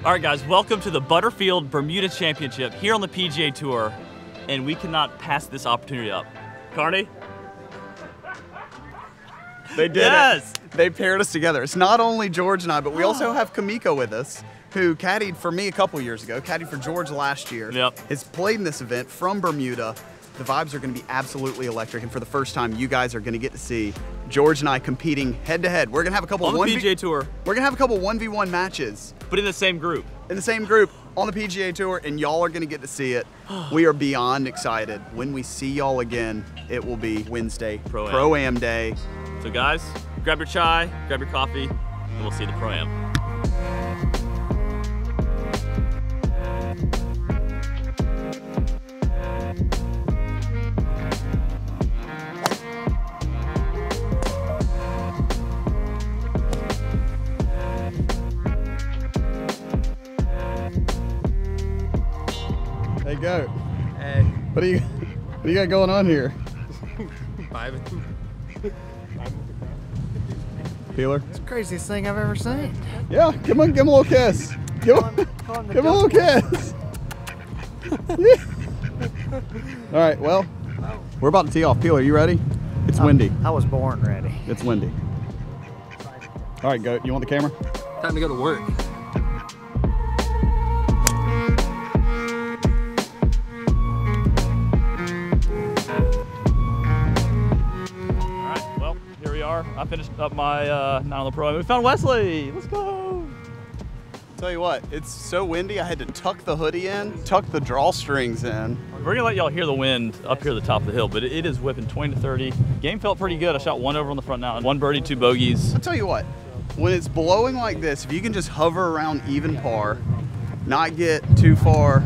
All right, guys, welcome to the Butterfield Bermuda Championship here on the PGA Tour, and we cannot pass this opportunity up. Carney? They did it. They paired us together. It's not only George and I, but we also have Kamiko with us, who caddied for me a couple years ago, caddied for George last year. Yep. Has played in this event from Bermuda. The vibes are going to be absolutely electric, and for the first time, you guys are going to get to see George and I competing head-to-head. We're going to have a couple on the PGA Tour. We're going to have a couple 1v1 matches. But in the same group. In the same group on the PGA Tour, and y'all are going to get to see it. We are beyond excited. When we see y'all again, it will be Wednesday, Pro-Am Day. So guys, grab your chai, grab your coffee, and we'll see the Pro-Am. Hey, Goat. Hey. What do you got going on here? Vibing. Peeler? It's the craziest thing I've ever seen. Yeah, give him a little kiss. Give him a little kiss. Yeah. All right, well, we're about to tee off. Peeler, you ready? It's windy. I was born ready. It's windy. All right, Goat, you want the camera? Time to go to work. I finished up my night on the Pro. We found Wesley. Let's go. Tell you what, it's so windy. I had to tuck the hoodie in, tuck the drawstrings in. We're gonna let y'all hear the wind up here at the top of the hill, but it is whipping 20 to 30. Game felt pretty good. I shot one over on the front nine, one birdie, two bogeys. I'll tell you what, when it's blowing like this, if you can just hover around even par, not get too far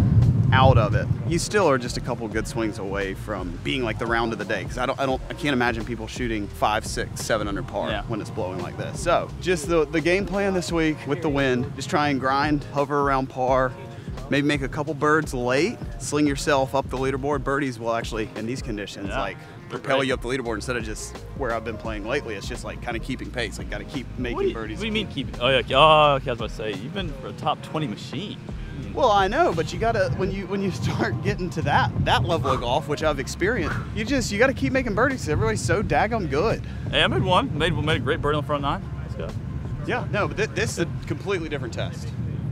out of it, you still are just a couple good swings away from being like the round of the day. Because I can't imagine people shooting 5, 6, 7 under par when it's blowing like this. So just the game plan this week with the wind, just try and grind, hover around par, maybe make a couple birds late, sling yourself up the leaderboard. Birdies will actually, in these conditions, like propel you up the leaderboard instead of just where I've been playing lately. It's just like kind of keeping pace. Like got to keep making birdies. What do you mean keeping? Oh yeah, oh, okay, I was about to say you've been a top 20 machine. Well, I know, but you gotta when you start getting to that level of golf, which I've experienced, you gotta keep making birdies because everybody's so daggum good. Hey, I made one. Made a great birdie on the front nine. Let's go. Yeah, no, but this is a completely different test.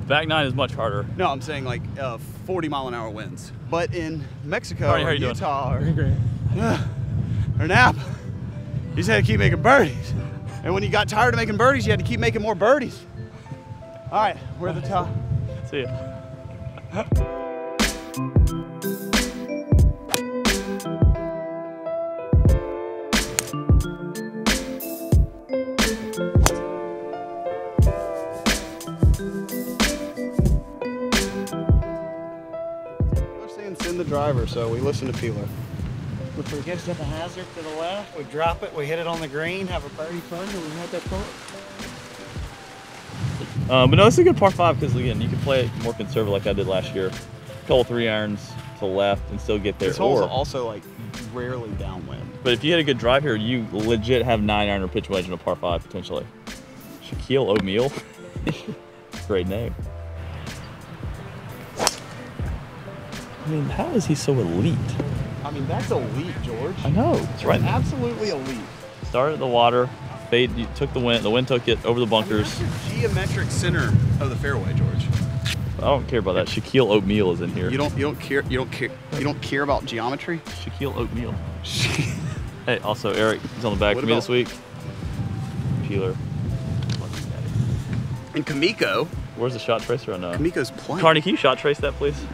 Back nine is much harder. No, I'm saying like 40-mile-an-hour winds. But in Mexico, How are you Utah, or Napa, you just had to keep making birdies. And when you got tired of making birdies, you had to keep making more birdies. All right, we're at the top. See ya. We're saying send the driver, so we listen to Peeler. If we get to the hazard to the left, we drop it, we hit it on the green, have a birdie fun, and we hit that point. But no, it's a good par 5 because again, you can play it more conservative like I did last year. A couple 3-irons to the left and still get there. This hole's also like rarely downwind. But if you had a good drive here, you legit have 9-iron or pitch wedge in a par 5 potentially. Shaquille O'Neal, great name. I mean, how is he so elite? I mean, that's elite, George. I know. It's right. Absolutely elite. Started at the water. Fade, you took the wind took it over the bunkers. I mean, that's your geometric center of the fairway, George. I don't care about that. Shaquille O'Neal is in here. You don't care about geometry? Shaquille O'Neal. Hey, also Eric is on the back for me this week. Peeler. And Kamiko. Where's the shot tracer on Kamiko's playing. Carney, can you shot trace that, please?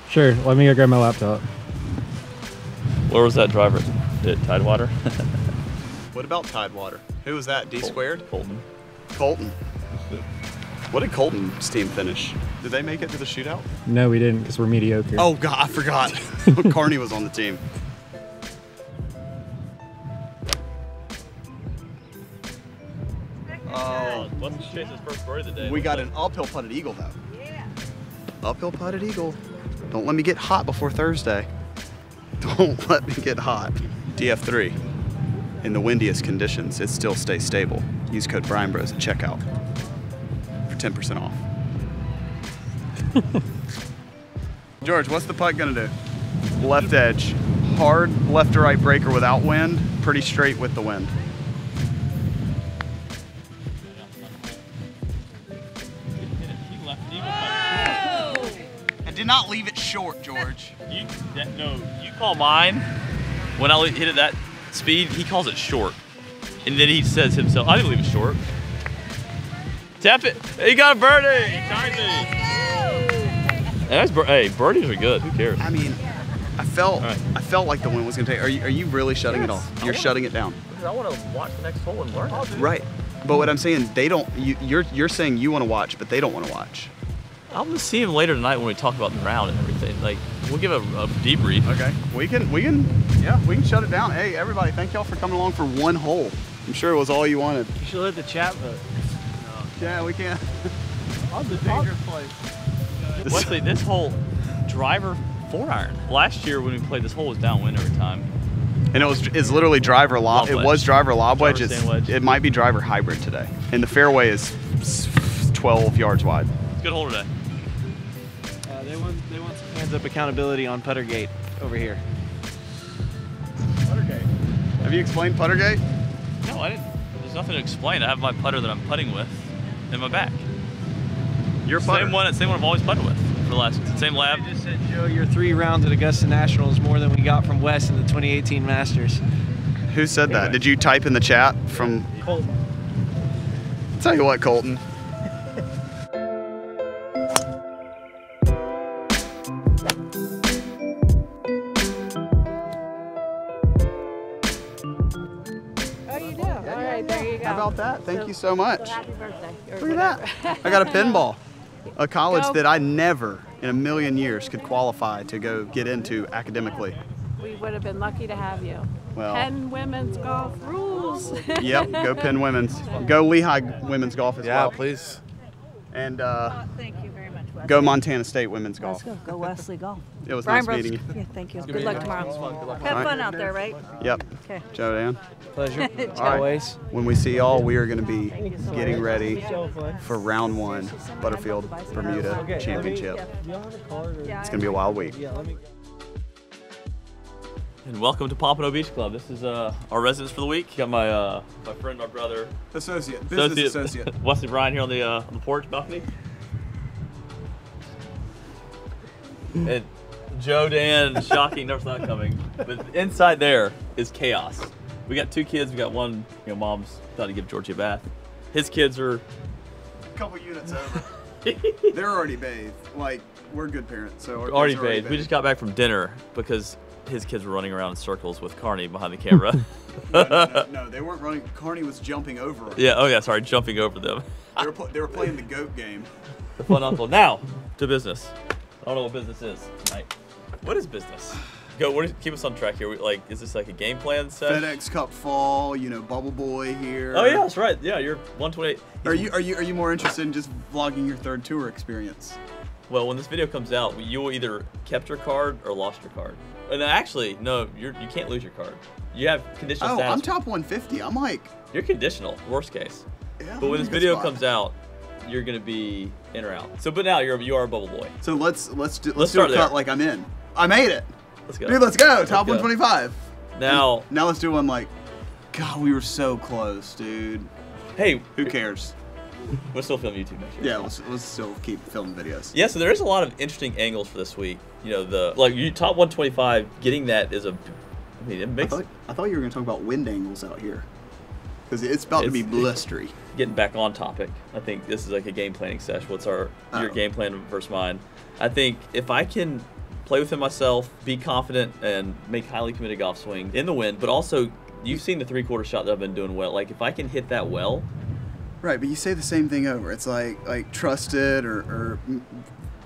Sure. Let me go grab my laptop. Where was that driver? Tidewater? What about Tidewater? Who was that? D squared? Colton. Colton. What did Colton's team finish? Did they make it to the shootout? No, we didn't because we're mediocre. Oh, God, I forgot. Carney was on the team. Oh. Let's chase his first birdie of the day. We got an uphill putted eagle, though. Yeah. Uphill putted eagle. Don't let me get hot before Thursday. Don't let me get hot. DF3. In the windiest conditions, it still stays stable. Use code Bryan Bros at checkout for 10% off. George, what's the putt gonna do? Left edge. Hard left to right breaker without wind, pretty straight with the wind. I did not leave it short, George. You call mine. When I hit it that speed, he calls it short. And then he says himself, I didn't leave it short. Tap it. He got a birdie. Hey, birdies are good. Who cares? I mean, I felt like the wind was gonna take. Are you really shutting it off? You're shutting it down. Because I want to watch the next hole and learn. Right. But what I'm saying, they don't. You're saying you want to watch, but they don't want to watch. I'm gonna see him later tonight when we talk about the round and everything. Like, we'll give a debrief. Okay. We can shut it down. Hey, everybody, thank y'all for coming along for one hole. I'm sure it was all you wanted. You should let the chat vote. No. Yeah, we can't. On the dangerous place. Wesley, this hole, driver 4-iron. Last year when we played this hole was downwind every time. And it's literally driver lob. It was driver lob wedge. Wedge. It might be driver hybrid today. And the fairway is 12 yards wide. Good hole today. They want some hands-up accountability on Puttergate over here. Puttergate. Have you explained Puttergate? No, I didn't. There's nothing to explain. I have my putter that I'm putting with in my back. Your putter? Same one I've always putted with for the last, same lab. I just said, Joe, your 3 rounds at Augusta National is more than we got from Wes in the 2018 Masters. Who said that? Did you type in the chat from Colton? Tell you what, Colton. How about that? Thank you so much. So happy birthday. Look at that. I got a pinball. A college that I never in a million years could qualify to go get into academically. We would have been lucky to have you. Well, Penn women's golf rules. Yep, go Penn women's. Go Lehigh women's golf as well. Yeah, please. And thank you very much, Wesley. go Montana State women's golf. Let's go. Go Wesley golf. It was Bryan nice meeting you. Yeah, thank you. Good luck tomorrow. Have fun out there, right? Yep. Okay. Joe Dan. Pleasure. All right. Always. When we see y'all, we are going to be getting ready for round 1, Butterfield Bermuda Championship. It's going to be a wild week. And welcome to Pompano Beach Club. This is our residence for the week. Got my my friend, my brother, Business associate. Wesley Bryan here on the porch balcony. And Joe Dan, shocking, never saw that coming. But inside there is chaos. We got 2 kids. We got one, mom's thought to give Georgie a bath. His kids are A couple units over. They're already bathed. Like, we're good parents, so our already kids are bathed. We just got back from dinner because his kids were running around in circles with Carney behind the camera. No, they weren't running. Carney was jumping over them. Yeah, oh yeah, sorry, jumping over them. They were playing the goat game. The fun uncle. Now, to business. I don't know what business is tonight. What is business? Go, keep us on track here. Is this like a game plan set? FedEx Cup fall, Bubble Boy here. Oh yeah, that's right. Yeah, you're 128. Are you more interested in just vlogging your 3rd tour experience? Well, when this video comes out, you will either kept your card or lost your card. And actually, no, you can't lose your card. You have conditional status. I'm top 150. I'm like. You're conditional, worst case. Yeah, but when this video comes out, you're gonna be in or out. So, but now you are a bubble boy. So let's do a start cut there. like I'm in. I made it. Let's go. Dude, let's go. Top go. 125. Now let's do one like, God, we were so close, dude. Hey, who cares? We'll still film YouTube next year. Yeah, let's still keep filming videos. Yeah, so there is a lot of interesting angles for this week. You top 125, getting that is it makes. I thought you were gonna talk about wind angles out here, because it's about to be blustery. Getting back on topic, I think this is like a game planning session. What's your game plan versus mine? I think if I can play within myself, be confident, and make highly committed golf swing in the wind, but also you've seen the 3/4 shot that I've been doing well. Like if I can hit that well. Right, but you say the same thing over. It's like trusted or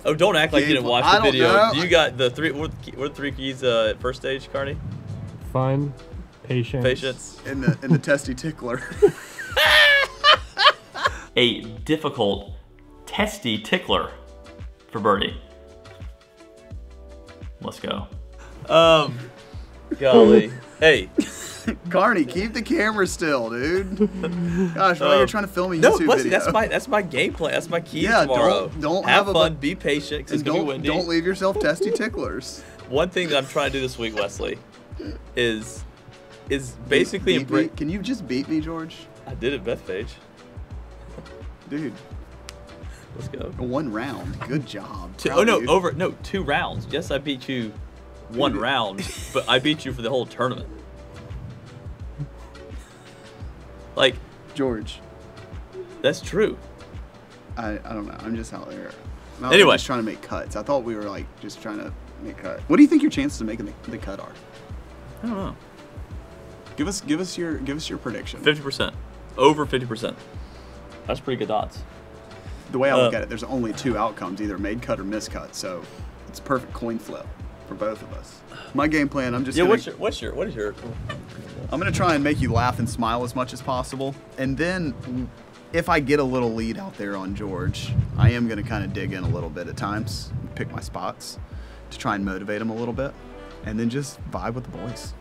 Oh, don't act like you didn't watch the video. Know. You got the 3. What are the 3 keys at first stage, Carney? Fun, patience, and the testy tickler. A difficult, testy tickler for birdie. Let's go. Golly. Hey, Carney, keep the camera still, dude. Gosh, why you're trying to film a No, YouTube Wesley, video? that's my gameplay. That's my keys Yeah, tomorrow. don't have have fun, be patient, 'cause it's gonna be windy. Don't leave yourself testy ticklers. One thing that I'm trying to do this week, Wesley, is basically Beat me. Can you just beat me, George? I did it, Bethpage. Dude, Let's go. 1 round. Good job. Two, Proud oh of no, you. 2 rounds. Yes, I beat you 1 round, but I beat you for the whole tournament. Like, George. that's true. I don't know. I'm just out there. Anyway. I'm just trying to make cuts. I thought we were like just trying to make cut. What do you think your chances of making the cut are? I don't know. Give us your prediction. 50%. Over 50%. That's pretty good odds. The way I look at it, there's only 2 outcomes, either made cut or miscut. So it's a perfect coin flip for both of us. My game plan, I'm just Yeah, gonna, what is your I'm gonna try and make you laugh and smile as much as possible. And then if I get a little lead out there on George, I am gonna kind of dig in a little bit at times, pick my spots to try and motivate him a little bit, and then just vibe with the boys.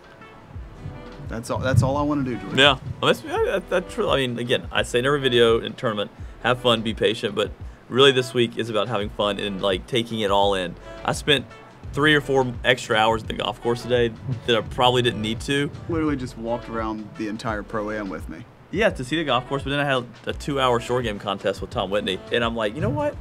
That's all I want to do, George. Yeah, well, that's true. I mean, again, I say in every video in tournament, have fun, be patient, but really this week is about having fun and like taking it all in. I spent 3 or 4 extra hours at the golf course today that I probably didn't need to. Literally just walked around the entire Pro-Am with me. Yeah, to see the golf course, but then I had a 2-hour short game contest with Tom Whitney, and I'm like, you know what?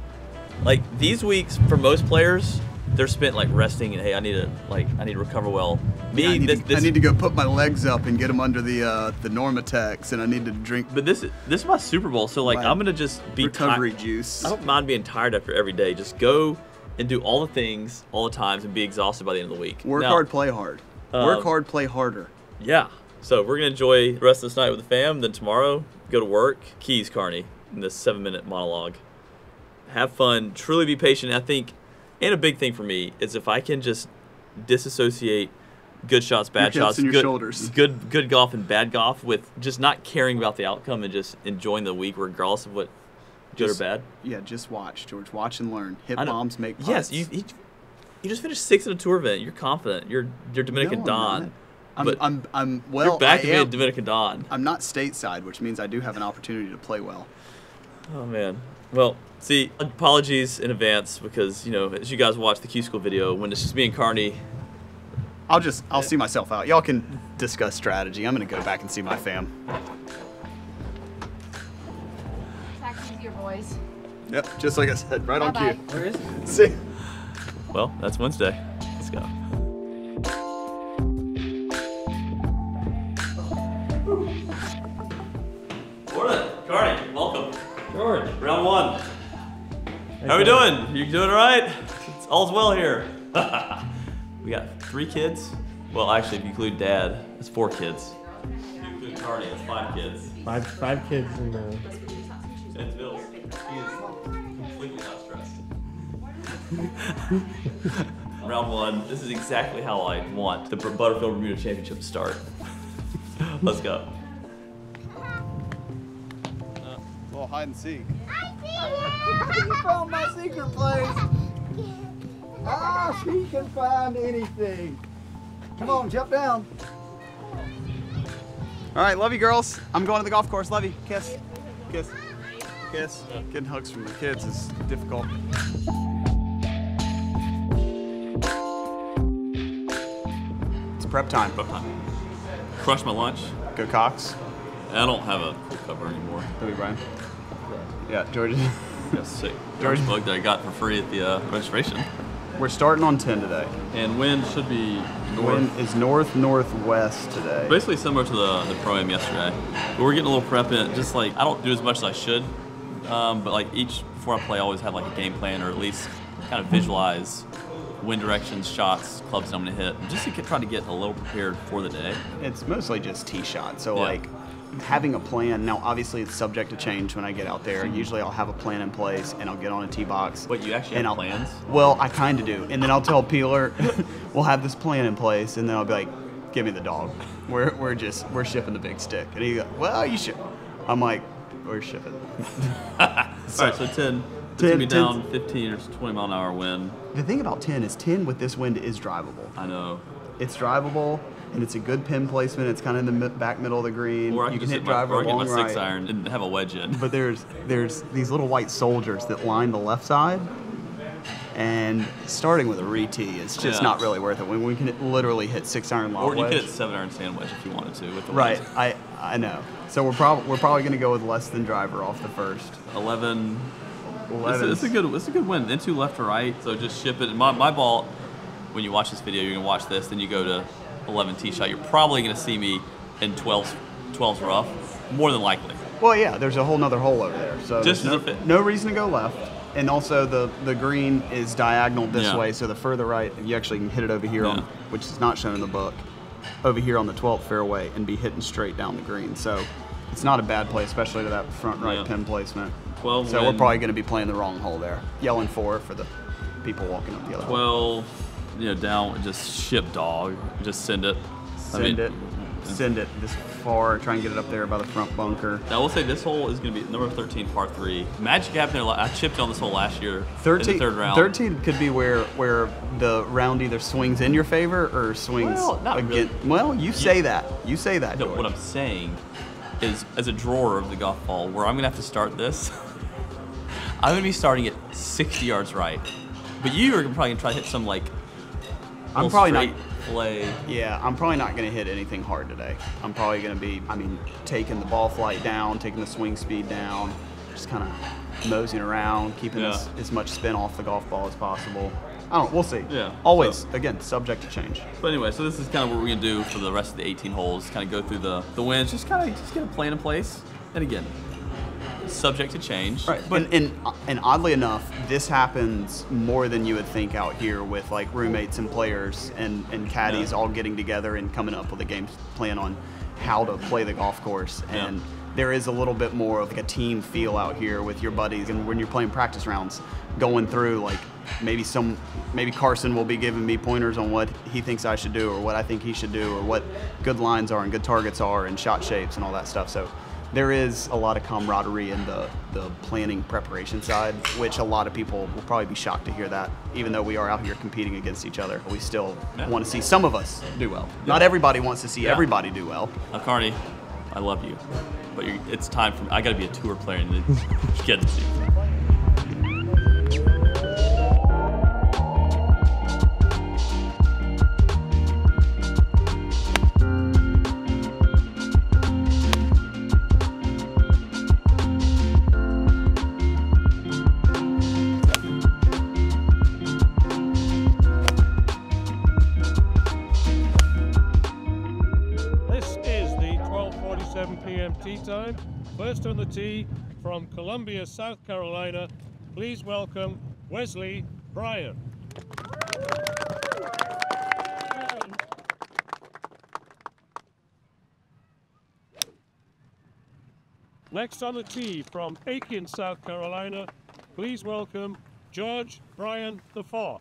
Like these weeks for most players, they're spent like resting and hey, I need to recover well. Me, I need to go put my legs up and get them under the Normatex, and I need to drink. But this is my Super Bowl, so like I'm gonna just be recovery juice. I don't mind being tired after every day. Just go and do all the things all the times and be exhausted by the end of the week. Work hard, play hard. Work hard, play harder. Yeah. So we're gonna enjoy the rest of this night with the fam. Then tomorrow, go to work. Keys, Carney, in this 7-minute monologue. Have fun. Truly be patient. I think, and a big thing for me is if I can just disassociate good shots, bad shots, and your shoulders. good golf and bad golf with just not caring about the outcome and just enjoying the week regardless of what good or bad. Yeah, just watch, George. Watch and learn. Hit bombs, make putts. Yes, you just finished 6th in a tour event. You're confident. You're Dominican Don. You're back to being Dominican Don. I'm not stateside, which means I do have an opportunity to play well. Oh man. Well, see, apologies in advance because, you know, as you guys watch the Q School video, when it's just me and Carney, I'll see myself out. Y'all can discuss strategy. I'm gonna go back and see my fam. Back to your boys. Yep, just like I said, right on Bye-bye. cue. where is it? See. Well, that's Wednesday. Let's go. Morning, Carney. Welcome. George. Round 1. How we doing? You doing all right? All's well here. We got 3 kids. Well, actually, if you include Dad, it's 4 kids. If you include Carney, it's 5 kids. Five kids in the. And Bill. He is completely not stressed. Round 1. This is exactly how I want the Butterfield Bermuda Championship to start. Let's go. A little hide and seek. You found my secret place. Ah, she can find anything. Come on, jump down. All right, love you, girls. I'm going to the golf course. Love you. Kiss. Kiss. Kiss. Getting hugs from the kids is difficult. It's prep time. Crush my lunch. Go Cox. I don't have a cool cover anymore. Love you, Bryan. Yeah, George. Got sick George mug that I got for free at the registration. We're starting on 10 today. And wind should be north. Wind is north-northwest today. Basically similar to the Pro-Am yesterday. But we're getting a little prep in. Just like, I don't do as much as I should. But like before I play, I always have like a game plan or at least kind of visualize wind directions, shots, clubs that I'm going to hit. Just to try to get a little prepared for the day. It's mostly just tee shots. So Yeah. like having a plan. Now obviously it's subject to change when I get out there. Usually I'll have a plan in place and I'll get on a tee box. But you actually have plans? Well, I kind of do. And then I'll tell Peeler, we'll have this plan in place, and then I'll be like, give me the dog. We're shipping the big stick. And he goes, well, you should. I'm like, we're shipping. All right, so 10. It's going to be down 15 or 20 mile an hour wind. The thing about 10 is 10 with this wind is drivable. I know. It's drivable. and it's a good pin placement. It's kind of in the back middle of the green. Or I you can hit hit driver my long right. 6-iron and have a wedge in. But there's these little white soldiers that line the left side, and starting with a re-tee is just not really worth it. When we can literally hit 6-iron long Or you wedge. could hit 7-iron sand wedge if you wanted to with the Right, wedge. I know. So we're probably going to go with less than driver off the first. 11. 11. It's a good win. Into left to right, so just ship it. My ball, when you watch this video, you're gonna watch this, then you go to 11 tee shot. You're probably gonna see me in 12's rough, more than likely. Well, yeah, there's a whole nother hole over there, so Just there's no reason to go left. And also the green is diagonal this way, so the further right, you actually can hit it over here, on, which is not shown in the book, over here on the 12th fairway and be hitting straight down the green. So it's not a bad play, especially to that front right pin placement. 12 so we're probably going to be playing the wrong hole there. Yelling for the people walking up the other hole. 12, down, just ship dog. Just send it. Send it this far. Try and get it up there by the front bunker. I will say this hole is going to be number 13, par 3. Magic happened. I chipped on this hole last year 13, in the third round. 13 could be where the round either swings in your favor or swings not really. Well, you say that. You say that, No, George. what I'm saying is, as a drawer of the golf ball, where I'm going to have to start this, I'm going to be starting at 60 yards right. But you are probably going to try to hit some, I'm probably not. play. Yeah, I'm probably not going to hit anything hard today. I'm probably going to be, taking the ball flight down, taking the swing speed down, just kind of moseying around, keeping as much spin off the golf ball as possible. We'll see. Yeah. Always, again, subject to change. But anyway, so this is kind of what we're going to do for the rest of the 18 holes. Kind of go through the wins, just get a plan in place. And again, subject to change. Right. But and oddly enough, this happens more than you would think out here with roommates and players and caddies all getting together and coming up with a game plan on how to play the golf course. And there is a little bit more of a team feel out here with your buddies, and when you're playing practice rounds, going through maybe Carson will be giving me pointers on what he thinks I should do or what I think he should do or what good lines are and good targets are and shot shapes and all that stuff. So there is a lot of camaraderie in the planning preparation side, which a lot of people will probably be shocked to hear that. Even though we are out here competing against each other, we still want to see some of us do well. Not everybody wants to see everybody do well. Carney, I love you, but it's time for me. I got to be a tour player and get to see. p.m. tee time. First on the tee from Columbia, South Carolina, please welcome Wesley Bryan. Next on the tee from Aiken, South Carolina, please welcome George Bryan IV.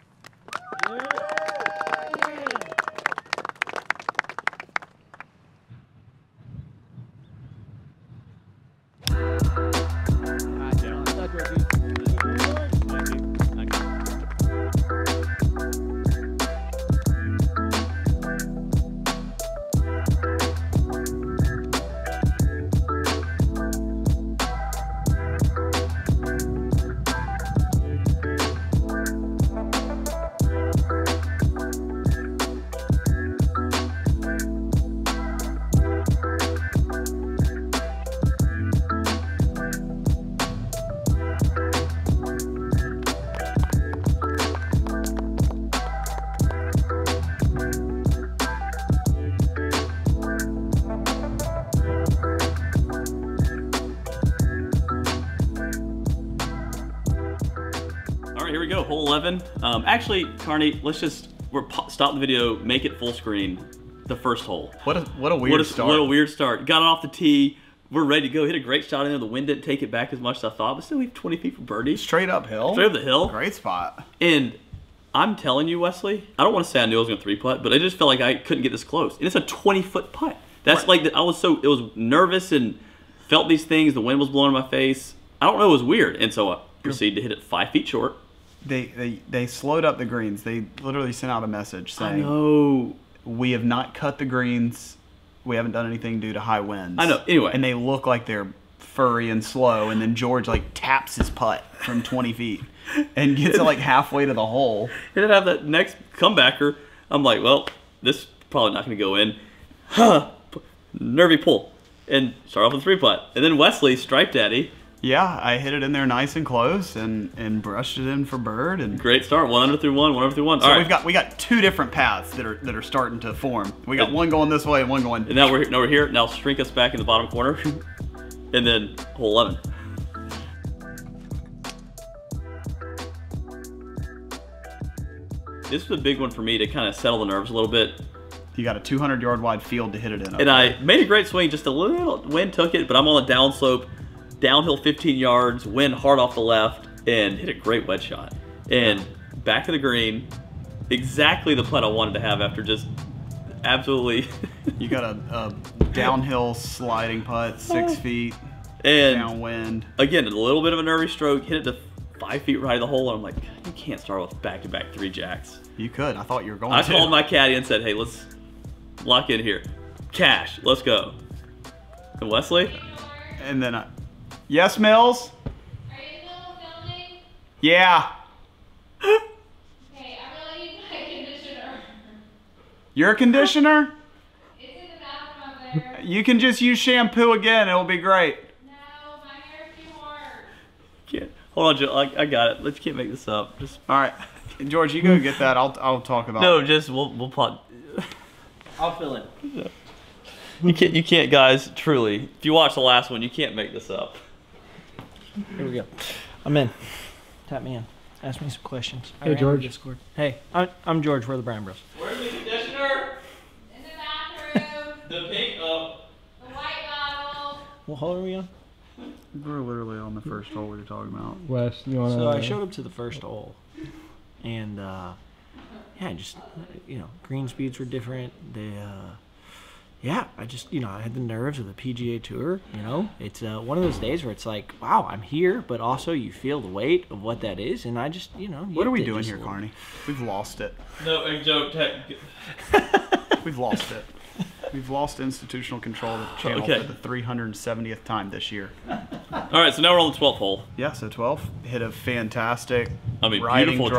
Here we go, hole 11. Actually, Carney, let's just stop the video, make it full screen. The first hole. What a weird start. What a weird start. Got it off the tee. We're ready to go. Hit a great shot in there. The wind didn't take it back as much as I thought, but still we have 20 feet for birdie. Straight uphill. Straight up the hill. Great spot. And I'm telling you, Wesley, I don't want to say I knew I was going to 3-putt, but I just felt like I couldn't get this close. And it's a 20-foot putt. That's right. It was nervous and felt these things. The wind was blowing in my face. I don't know, it was weird. And so I proceeded to hit it 5 feet short. They slowed up the greens. They literally sent out a message saying, I know. we have not cut the greens. We haven't done anything due to high winds. I know. Anyway. And they look like they're furry and slow, and then George like taps his putt from 20 feet and gets it like halfway to the hole. And then have that next comebacker. I'm like, well, this is probably not going to go in. Huh. Nervy pull. And start off with a 3-putt. And then Wesley, Stripe Daddy. Yeah, I hit it in there nice and close and brushed it in for bird. And great start. 1 under through 1, 1 under through 1. So all right. we got 2 different paths that are starting to form. We got one going this way and one going. And now we're here. Now shrink us back in the bottom corner. And then hole 11. This was a big one for me to kind of settle the nerves a little bit. You got a 200-yard wide field to hit it in. And I made a great swing, just a little wind took it, but I'm on a downslope, downhill 15 yards, wind hard off the left, and hit a great wedge shot. And back to the green, exactly the putt I wanted to have after just absolutely. You got a downhill sliding putt, 6 feet, and downwind. Again, a little bit of a nervy stroke, hit it to 5 feet right of the hole, and I'm like, you can't start with back-to-back 3 jacks. You could. I thought you were going to. I called my caddy and said, hey, let's lock in here. Cash, let's go. And Wesley? And then yes, Mills? Are you still filming? Yeah. Okay, I'm gonna use my conditioner. Your conditioner? It's in the bathroom up there. You can just use shampoo again. It'll be great. No, my hair's too hard. Can't. Hold on, Joe. I got it. Let's can't make this up. Just all right, George, you go get that. I'll talk about. No, just we'll plot. I'll fill in. You can't, guys. Truly, if you watch the last one, you can't make this up. Here we go. I'm in. Tap me in. Ask me some questions. Hey, George. Discord. Hey, I'm George. We're the Bryan Bros. Where's the conditioner? In the bathroom. The pink. Oh. The white bottle. What hole are we on? We're literally on the first hole we were talking about. Wes, you want to... So I showed up to the first hole, and yeah, just green speeds were different. They, yeah, I just I had the nerves of the PGA Tour. It's one of those days where it's like, wow, I'm here, but also you feel the weight of what that is, and I just What are we doing here, Carney? We've lost it. No, Joe. We've lost it. We've lost institutional control of the channel for the 370th time this year. All right, so now we're on the 12th hole. Yeah, so 12 hit a fantastic. Beautiful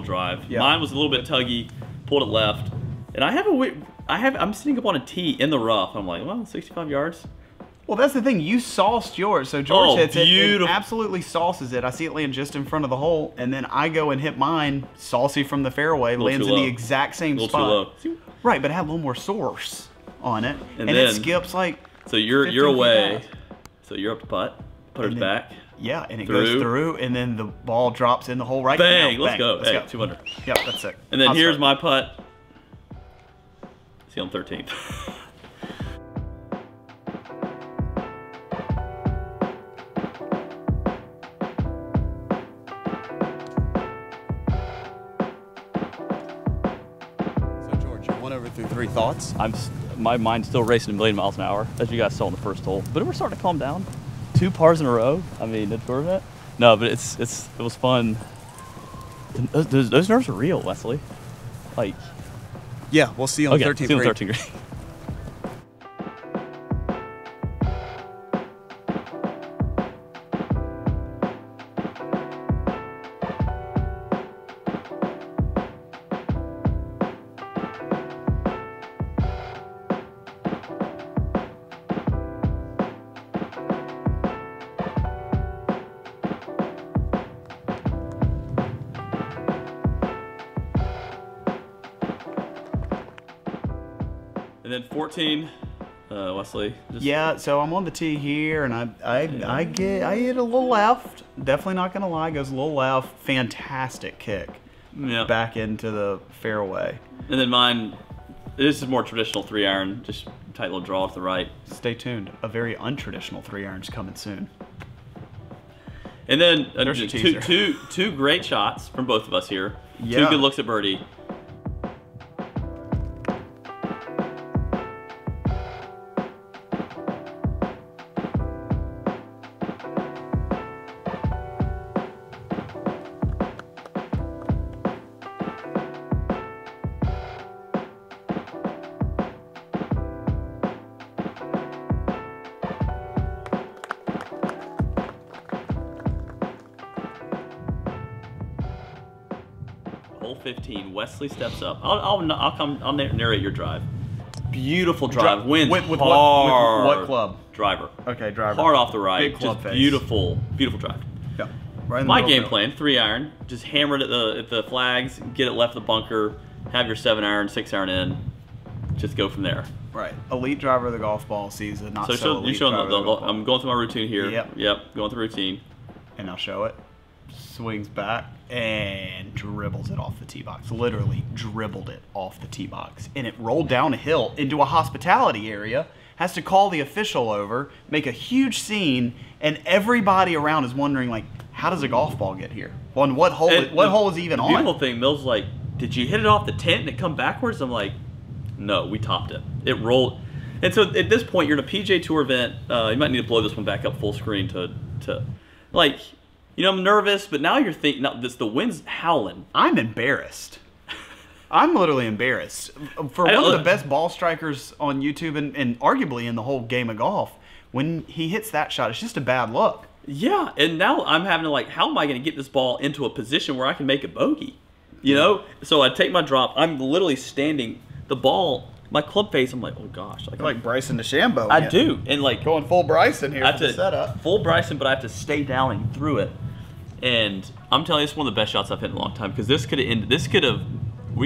drive. Yeah. Mine was a little bit tuggy, pulled it left, and I'm sitting up on a tee in the rough. I'm like, well, 65 yards. Well, that's the thing. You sauced yours, so George hits it and beautiful. absolutely sauces it. I see it land just in front of the hole, and then I go and hit mine, saucy from the fairway, lands in the exact same spot. A little too low. Right, but it had a little more source on it, and then, it skips like. So you're away. So you're up to putt. Putter's back. Yeah, and it goes through, and then the ball drops in the hole right. Bang! Now. Let's go. Let's go. 2 under. Yep, that's it. And then here's my putt. See on 13th. So George, you went over through 3 thoughts. My mind's still racing a million miles an hour, as you guys saw in the first hole. But we're starting to calm down. 2 pars in a row. I mean, the tournament. No, but it was fun. Those nerves are real, Wesley. Like. Yeah, we'll see you on the 13th see you on the 13th green. And then 14, Wesley. Yeah, so I'm on the tee here, and I hit a little left. Definitely not gonna lie, goes a little left. Fantastic kick. Yeah. Back into the fairway. And then mine, this is more traditional 3-iron, just tight little draw to the right. Stay tuned. A very untraditional 3-iron's coming soon. And then There's a teaser. two great shots from both of us here. Yeah. 2 good looks at birdie. Hole 15. Wesley steps up. I'll narrate your drive. Beautiful drive. Wins with hard. what club? Driver. Okay, driver. Hard off the right. Big club just face. beautiful drive. Yeah. Right in the My middle game of it. plan: 3-iron. Just hammer it at the flags. Get it left of the bunker. Have your 7-iron, 6-iron in. Just go from there. Right. Elite driver of the golf ball season. Not so elite you're showing driver of the golf ball. I'm going through my routine here. Yep. Going through routine. And I'll show it. Swings back and dribbles it off the tee box. Literally dribbled it off the tee box. And it rolled down a hill into a hospitality area. Has to call the official over, make a huge scene, and everybody around is wondering, like, how does a golf ball get here? Well, and what hole is even on? The beautiful thing, Mill's like, did you hit it off the tent and it come backwards? I'm like, no, we topped it. It rolled. And so at this point, you're in a PGA Tour event. You might need to blow this one back up full screen to like, you know, I'm nervous, but now you're thinking, now the wind's howling. I'm embarrassed. I'm literally embarrassed. For one of the best ball strikers on YouTube and arguably in the whole game of golf, when he hits that shot, it's just a bad look. Yeah, and now I'm having to, like, how am I going to get this ball into a position where I can make a bogey? You know? So I take my drop. I'm literally standing, the ball, my club face, I'm like, oh gosh. Like Bryson DeChambeau. I do. And like going full Bryson here for the setup. Full Bryson, but I have to stay down and through it. And I'm telling you, it's one of the best shots I've hit in a long time because we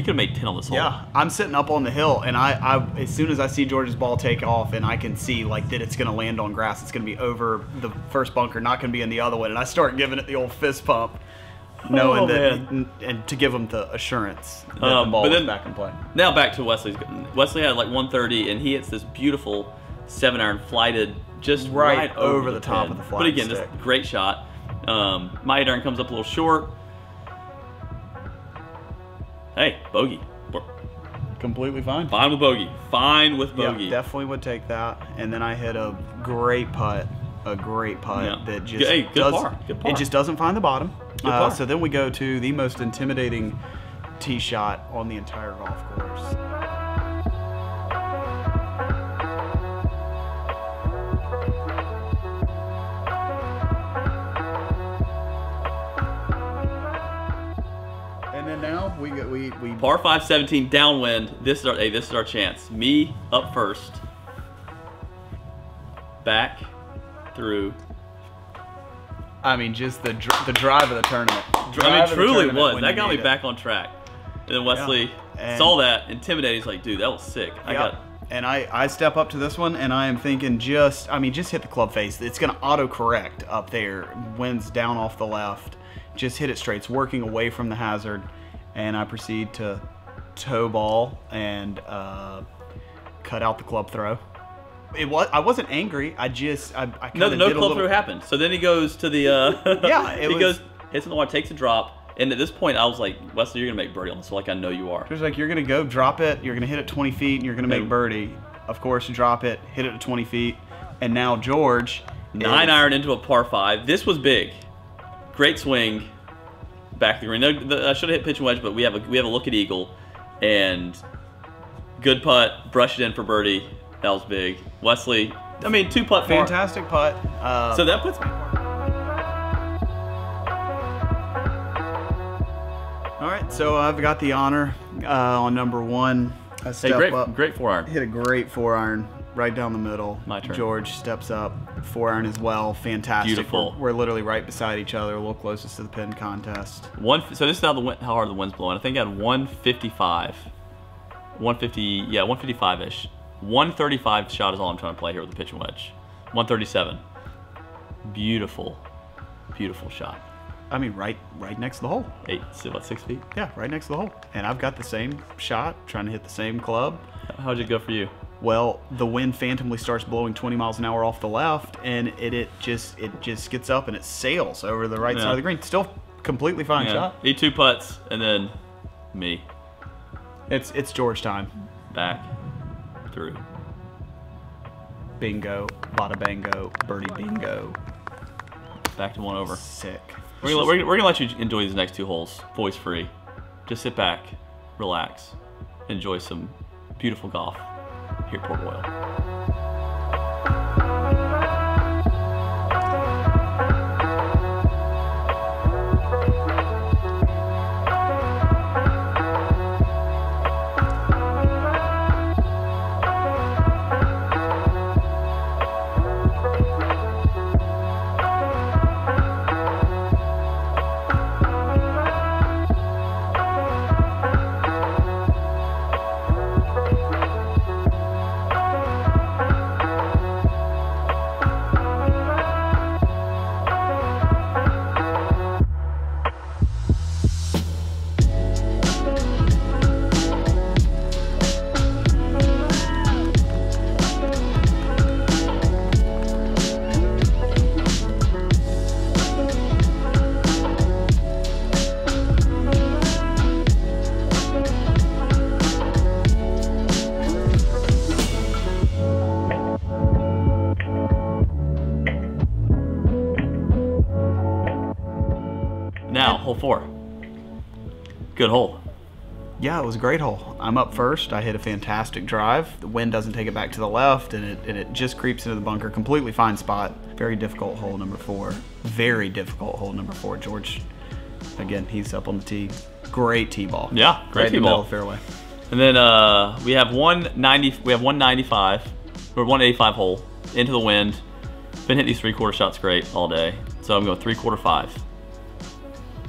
could have made 10 on this hole. Yeah, I'm sitting up on the hill, and I as soon as I see George's ball take off, and I can see like that it's going to land on grass, it's going to be over the first bunker, not going to be in the other one, and I start giving it the old fist pump, knowing and to give him the assurance that the ball was back in play. Now back to Wesley's. Wesley had like 130, and he hits this beautiful 7-iron flighted just right over the top of the flag. But again, this great shot. My 8-iron comes up a little short. Hey, bogey. Completely fine. Fine with bogey. Fine with bogey. Yeah, definitely would take that. And then I hit a great putt. That just good par. It just doesn't find the bottom. So then we go to the most intimidating tee shot on the entire golf course. And then now we par 5, 17 downwind. This is our chance. Me up first. Back through. I mean, just the drive of the tournament. Truly was. That got me back on track. And then Wesley saw that, intimidated. He's like, dude, that was sick. And I step up to this one, and I am thinking just hit the club face. It's going to auto-correct up there. Wind's down off the left. Just hit it straight. It's working away from the hazard. And I proceed to toe ball and cut out the club throw. I wasn't angry. I no club through happened. So then he goes to the hits in the water, takes a drop, and at this point I was like, Wesley, you're gonna make birdie on this. So like I know you are. It was like you're gonna go drop it. You're gonna hit it 20 feet, and you're gonna make birdie. Of course, drop it, hit it to 20 feet, and now George 9-iron into a par 5. This was big. Great swing. Back to the green. I should have hit pitch and wedge, but we have a look at eagle, and good putt. Brush it in for birdie. That was big. Wesley, I mean, 2-putt. Fantastic putt. So that puts me. All right, so I've got the honor on number 1. I step up. Great 4-iron. Hit a great 4-iron right down the middle. My turn. George steps up, 4-iron as well. Fantastic. Beautiful. We're literally right beside each other, a little closest to the pin contest. So this is how hard the wind's blowing. I think I had 155. 155-ish. 135 shot is all I'm trying to play here with the pitch and wedge. 137. Beautiful, beautiful shot. I mean, right next to the hole. 6 feet? Yeah, right next to the hole. And I've got the same shot, trying to hit the same club. How'd it go for you? Well, the wind phantomly starts blowing 20 miles an hour off the left, and it just gets up and it sails over the right side of the green. Still completely fine shot. He 2 putts, and then me. It's George time. Back. Through. Bingo, bada bango, birdie bingo. Back to 1 over. Sick. We're gonna let you enjoy these next 2 holes, voice free. Just sit back, relax, enjoy some beautiful golf here at Port Royal. hole 4. Good hole. Yeah, it was a great hole. I'm up first. I hit a fantastic drive. The wind doesn't take it back to the left, and it just creeps into the bunker. Completely fine spot. Very difficult hole number 4. Very difficult hole number 4. George, again, he's up on the tee. Great tee ball. Yeah, great tee ball. Fairway. And then we have 195 or 185 hole into the wind. Been hitting these 3/4 shots great all day, so I'm going 3/4 5.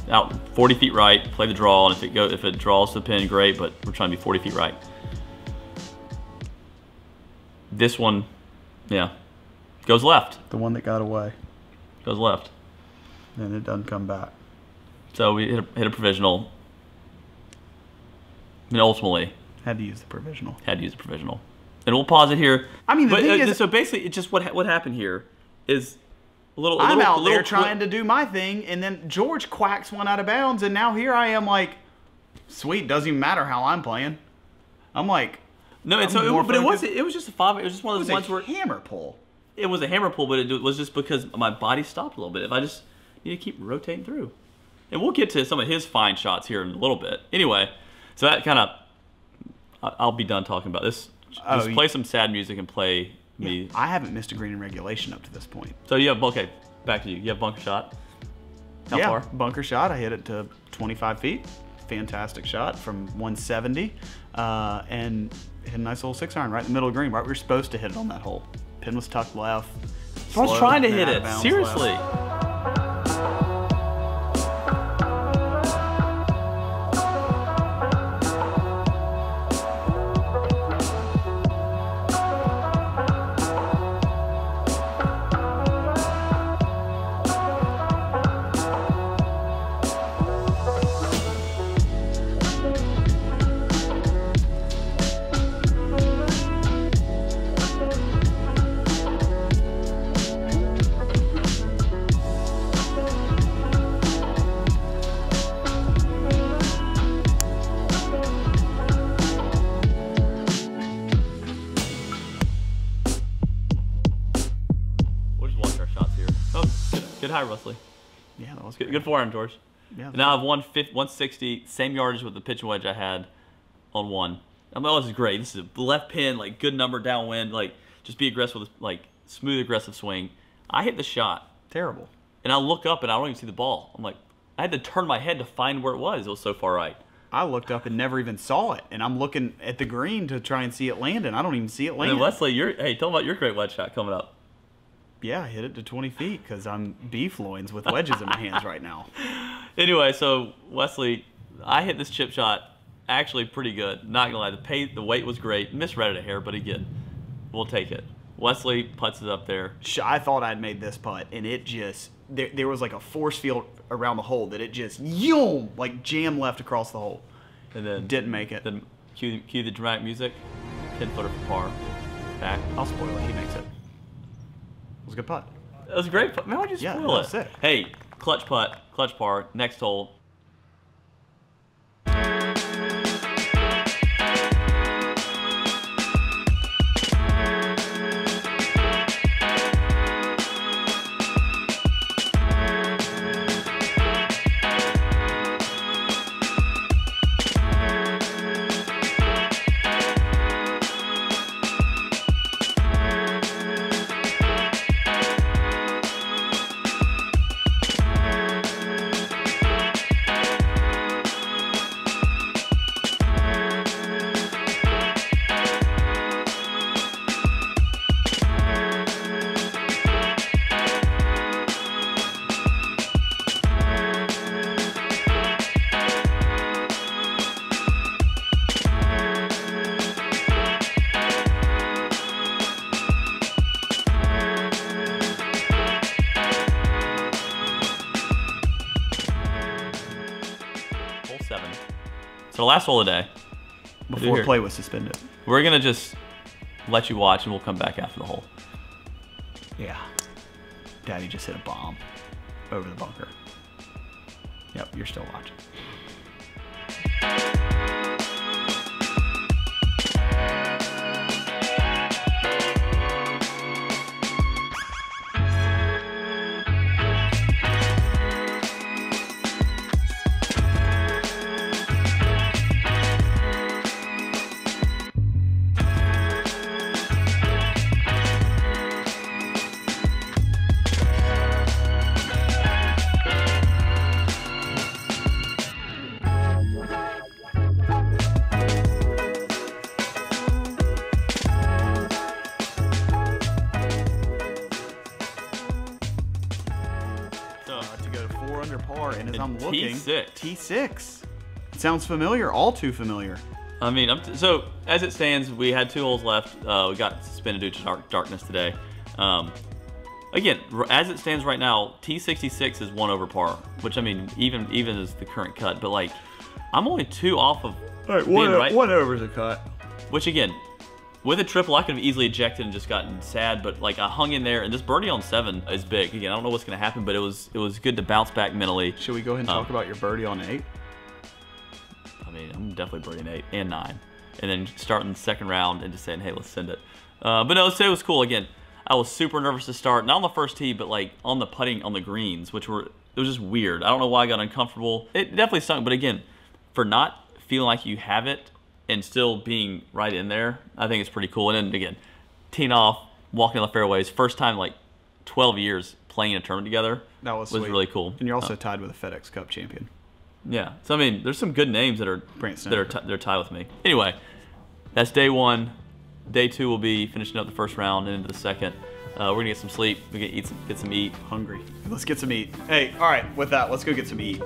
Out 40 feet right, play the draw, and if it draws to the pin, great, but we're trying to be 40 feet right. This one, yeah, goes left. The one that got away. Goes left. And it doesn't come back. So we hit a provisional. I mean, ultimately. Had to use the provisional. Had to use the provisional. And we'll pause it here. I mean, the thing is, so basically, it's just what happened here is I'm out there trying to do my thing, and then George quacks one out of bounds, and now here I am like, sweet, doesn't even matter how I'm playing. I'm like, no, it was just a 5. It was just one of those ones where hammer pull. It was a hammer pull, but it was just because my body stopped a little bit. If I just need to keep rotating through, and we'll get to some of his fine shots here in a little bit. Anyway, so that kind of, I'll be done talking about this. Just play some sad music and play. Me. I haven't missed a green in regulation up to this point. So you have, okay, back to you. You have bunker shot. How far? Bunker shot. I hit it to 25 feet. Fantastic shot from 170. And hit a nice little 6-iron right in the middle of the green, right where you're supposed to hit it on that hole. Pin was tucked left. I was trying to hit it. Seriously. Good high, Wesley. Yeah, that was good forehand, George. Yeah. Now I have 160, same yardage with the pitch wedge I had on 1. I'm like, oh, this is great. This is a left pin, like good number downwind, like just be aggressive with like smooth aggressive swing. I hit the shot. Terrible. And I look up and I don't even see the ball. I'm like, I had to turn my head to find where it was. It was so far right. I looked up and never even saw it, and I'm looking at the green to try and see it land, and I don't even see it land. And then Wesley, hey, tell them about your great wedge shot coming up. Yeah, I hit it to 20 feet because I'm beef loins with wedges in my hands right now. Anyway, so Wesley, I hit this chip shot actually pretty good. Not gonna lie, the weight was great. Misread it a hair, but again, we'll take it. Wesley puts it up there. I thought I'd made this putt, and it just there was like a force field around the hole that it just like jammed left across the hole, and then didn't make it. Then cue the dramatic music. 10-footer for par. Back. I'll spoil it. He makes it. It was a good putt. It was a great putt. Man, why'd you spoil it? That's it. Hey, clutch putt, clutch par, next hole. So the last hole of the day. Before play was suspended. We're going to just let you watch and we'll come back after the hole. Yeah. Daddy just hit a bomb over the bunker. Yep, you're still watching. looking. T6. T6. Sounds familiar. All too familiar. I mean, so as it stands, we had 2 holes left. We got suspended due to darkness today. Again, as it stands right now, T66 is 1 over par, which I mean, even is the current cut. But like, I'm only 2 off of being right. 1 over is a cut. Which again, with a triple, I could have easily ejected and just gotten sad. But like, I hung in there, and this birdie on 7 is big. Again, I don't know what's gonna happen, but it was good to bounce back mentally. Should we go ahead and talk about your birdie on 8? I mean, I'm definitely birdieing 8 and 9, and then starting the second round and just saying, hey, let's send it. But no, today was cool. Again, I was super nervous to start, not on the first tee, but like on the putting on the greens, it was just weird. I don't know why I got uncomfortable. It definitely stunk, but again, for not feeling like you have it and still being right in there, I think it's pretty cool. And then again, teeing off, walking on the fairways, first time like 12 years playing in a tournament together. That was really cool. And you're also tied with a FedEx Cup champion. Yeah, so I mean, there's some good names that are they're tied with me. Anyway, that's day 1. Day 2 will be finishing up the first round and into the second. We're gonna get some sleep. We're gonna get some eat. Hungry. Let's get some eat. Hey, all right. With that, let's go get some eat.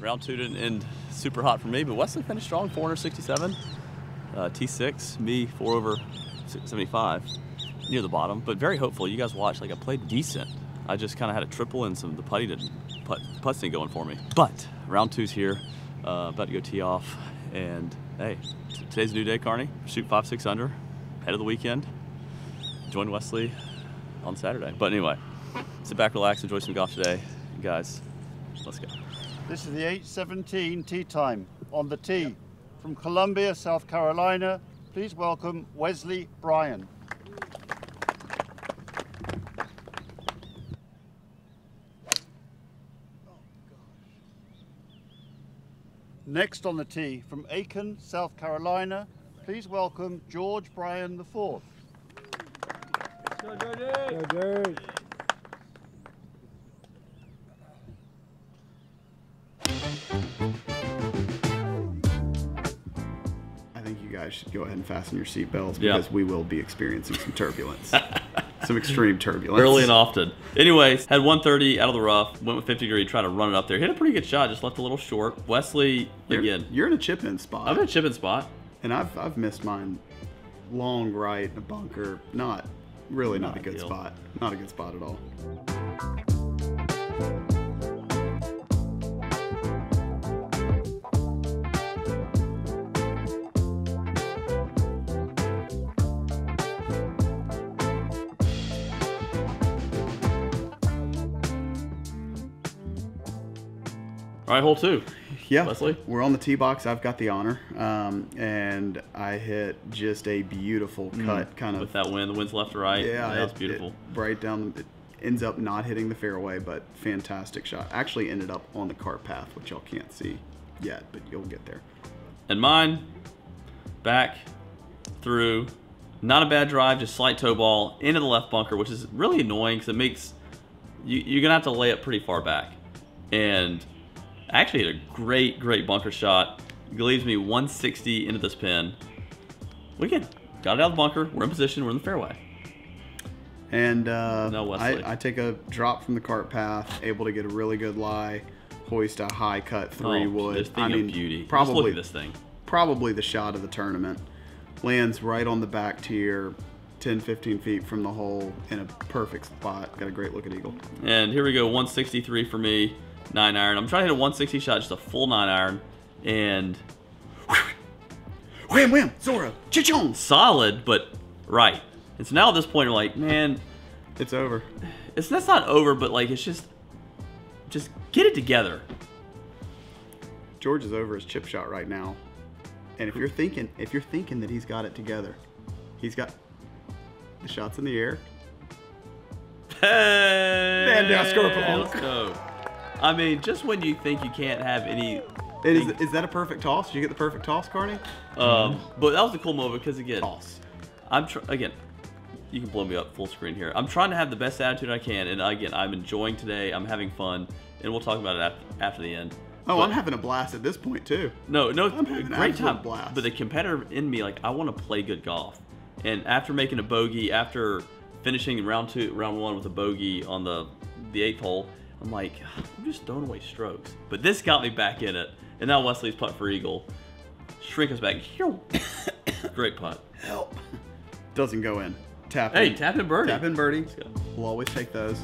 Round 2 didn't end super hot for me, but Wesley finished strong, 467. T6, me 4 over 75, near the bottom, but very hopeful. You guys watched, like I played decent. I just kind of had a triple and the putts didn't going for me. But round 2's here, about to go tee off, and hey, today's a new day, Carney. Shoot 5-6 under, head of the weekend. Join Wesley on Saturday. But anyway, sit back, relax, enjoy some golf today. Guys, let's go. This is the 8:17 tee time. On the tee from Columbia, South Carolina, please welcome Wesley Bryan. Next on the tee from Aiken, South Carolina, please welcome George Bryan IV. Go, George. I think you guys should go ahead and fasten your seatbelts because we will be experiencing some turbulence. Some extreme turbulence. Early and often. Anyways, had 130 out of the rough, went with 50 degree, tried to run it up there. Hit a pretty good shot, just left a little short. Wesley, again. You're in a chip-in spot. I'm in a chip-in spot. And I've missed mine long right in a bunker. Not a good spot. Not a good spot at all. All right, hole 2. Yeah, Wesley? We're on the tee box. I've got the honor, and I hit just a beautiful cut, kind of with that wind. The wind's left to right. Yeah, that's beautiful. Right down. It ends up not hitting the fairway, but fantastic shot. Actually, ended up on the cart path, which y'all can't see yet, but you'll get there. And mine, back through, not a bad drive, just slight toe ball into the left bunker, which is really annoying because it makes you're gonna have to lay it pretty far back. And I actually hit a great bunker shot. It leaves me 160 into this pin. We got it out of the bunker. We're in position. We're in the fairway. And no, Wesley. I take a drop from the cart path, able to get a really good lie, hoist a high cut 3-wood. This thing of beauty. Probably, just look at this thing. Probably the shot of the tournament. Lands right on the back tier, 10, 15 feet from the hole in a perfect spot. Got a great look at eagle. And here we go, 163 for me, 9-iron. I'm trying to hit a 160 shot, just a full 9-iron, and wham wham, Zorro, chichon. Solid, but right. And so now at this point, you're like, man, it's over. That's not over, but like it's just get it together. George is over his chip shot right now, and if you're thinking that he's got it together, he's got the shots in the air. Hey, let's go. I mean, just when you think you can't have any. Is that a perfect toss? Did you get the perfect toss, Carney? But that was a cool moment because again, toss. Again, you can blow me up full screen here. I'm trying to have the best attitude I can, and again, I'm enjoying today. I'm having fun, and we'll talk about it after the end. Oh, but I'm having a blast at this point too. No, I'm having great time. Blast. But the competitor in me, like, I want to play good golf, and after making a bogey, after finishing round 1 with a bogey on the 8th hole, I'm like, I'm just throwing away strokes. But this got me back in it, and now Wesley's putt for eagle. Shrink us back. Great putt. Help. Doesn't go in. Tap in. Hey, tap in birdie. Tap in birdie. We'll always take those.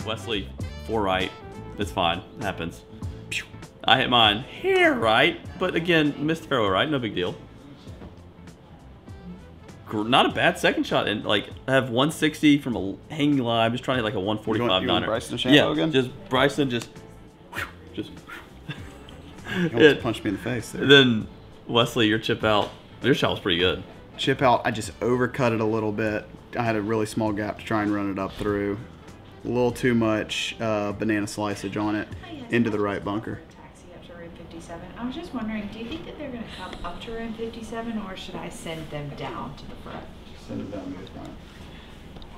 Wesley, 4 right. It's fine. It happens. I hit mine here right, but again, missed the fairway right. No big deal. Not a bad second shot, and like I have 160 from a hanging lie. I'm just trying to hit like a 145 you want Bryson yeah, again? just Bryson, just. You almost punched me in the face there. Then Wesley, your chip out. Your shot was pretty good. Chip out. I just overcut it a little bit. I had a really small gap to try and run it up through. A little too much banana sliceage on it into the right bunker. Taxi up to room 57. I was just wondering, do you think that they're going to come up to room 57, or should I send them down to the front? Send them down to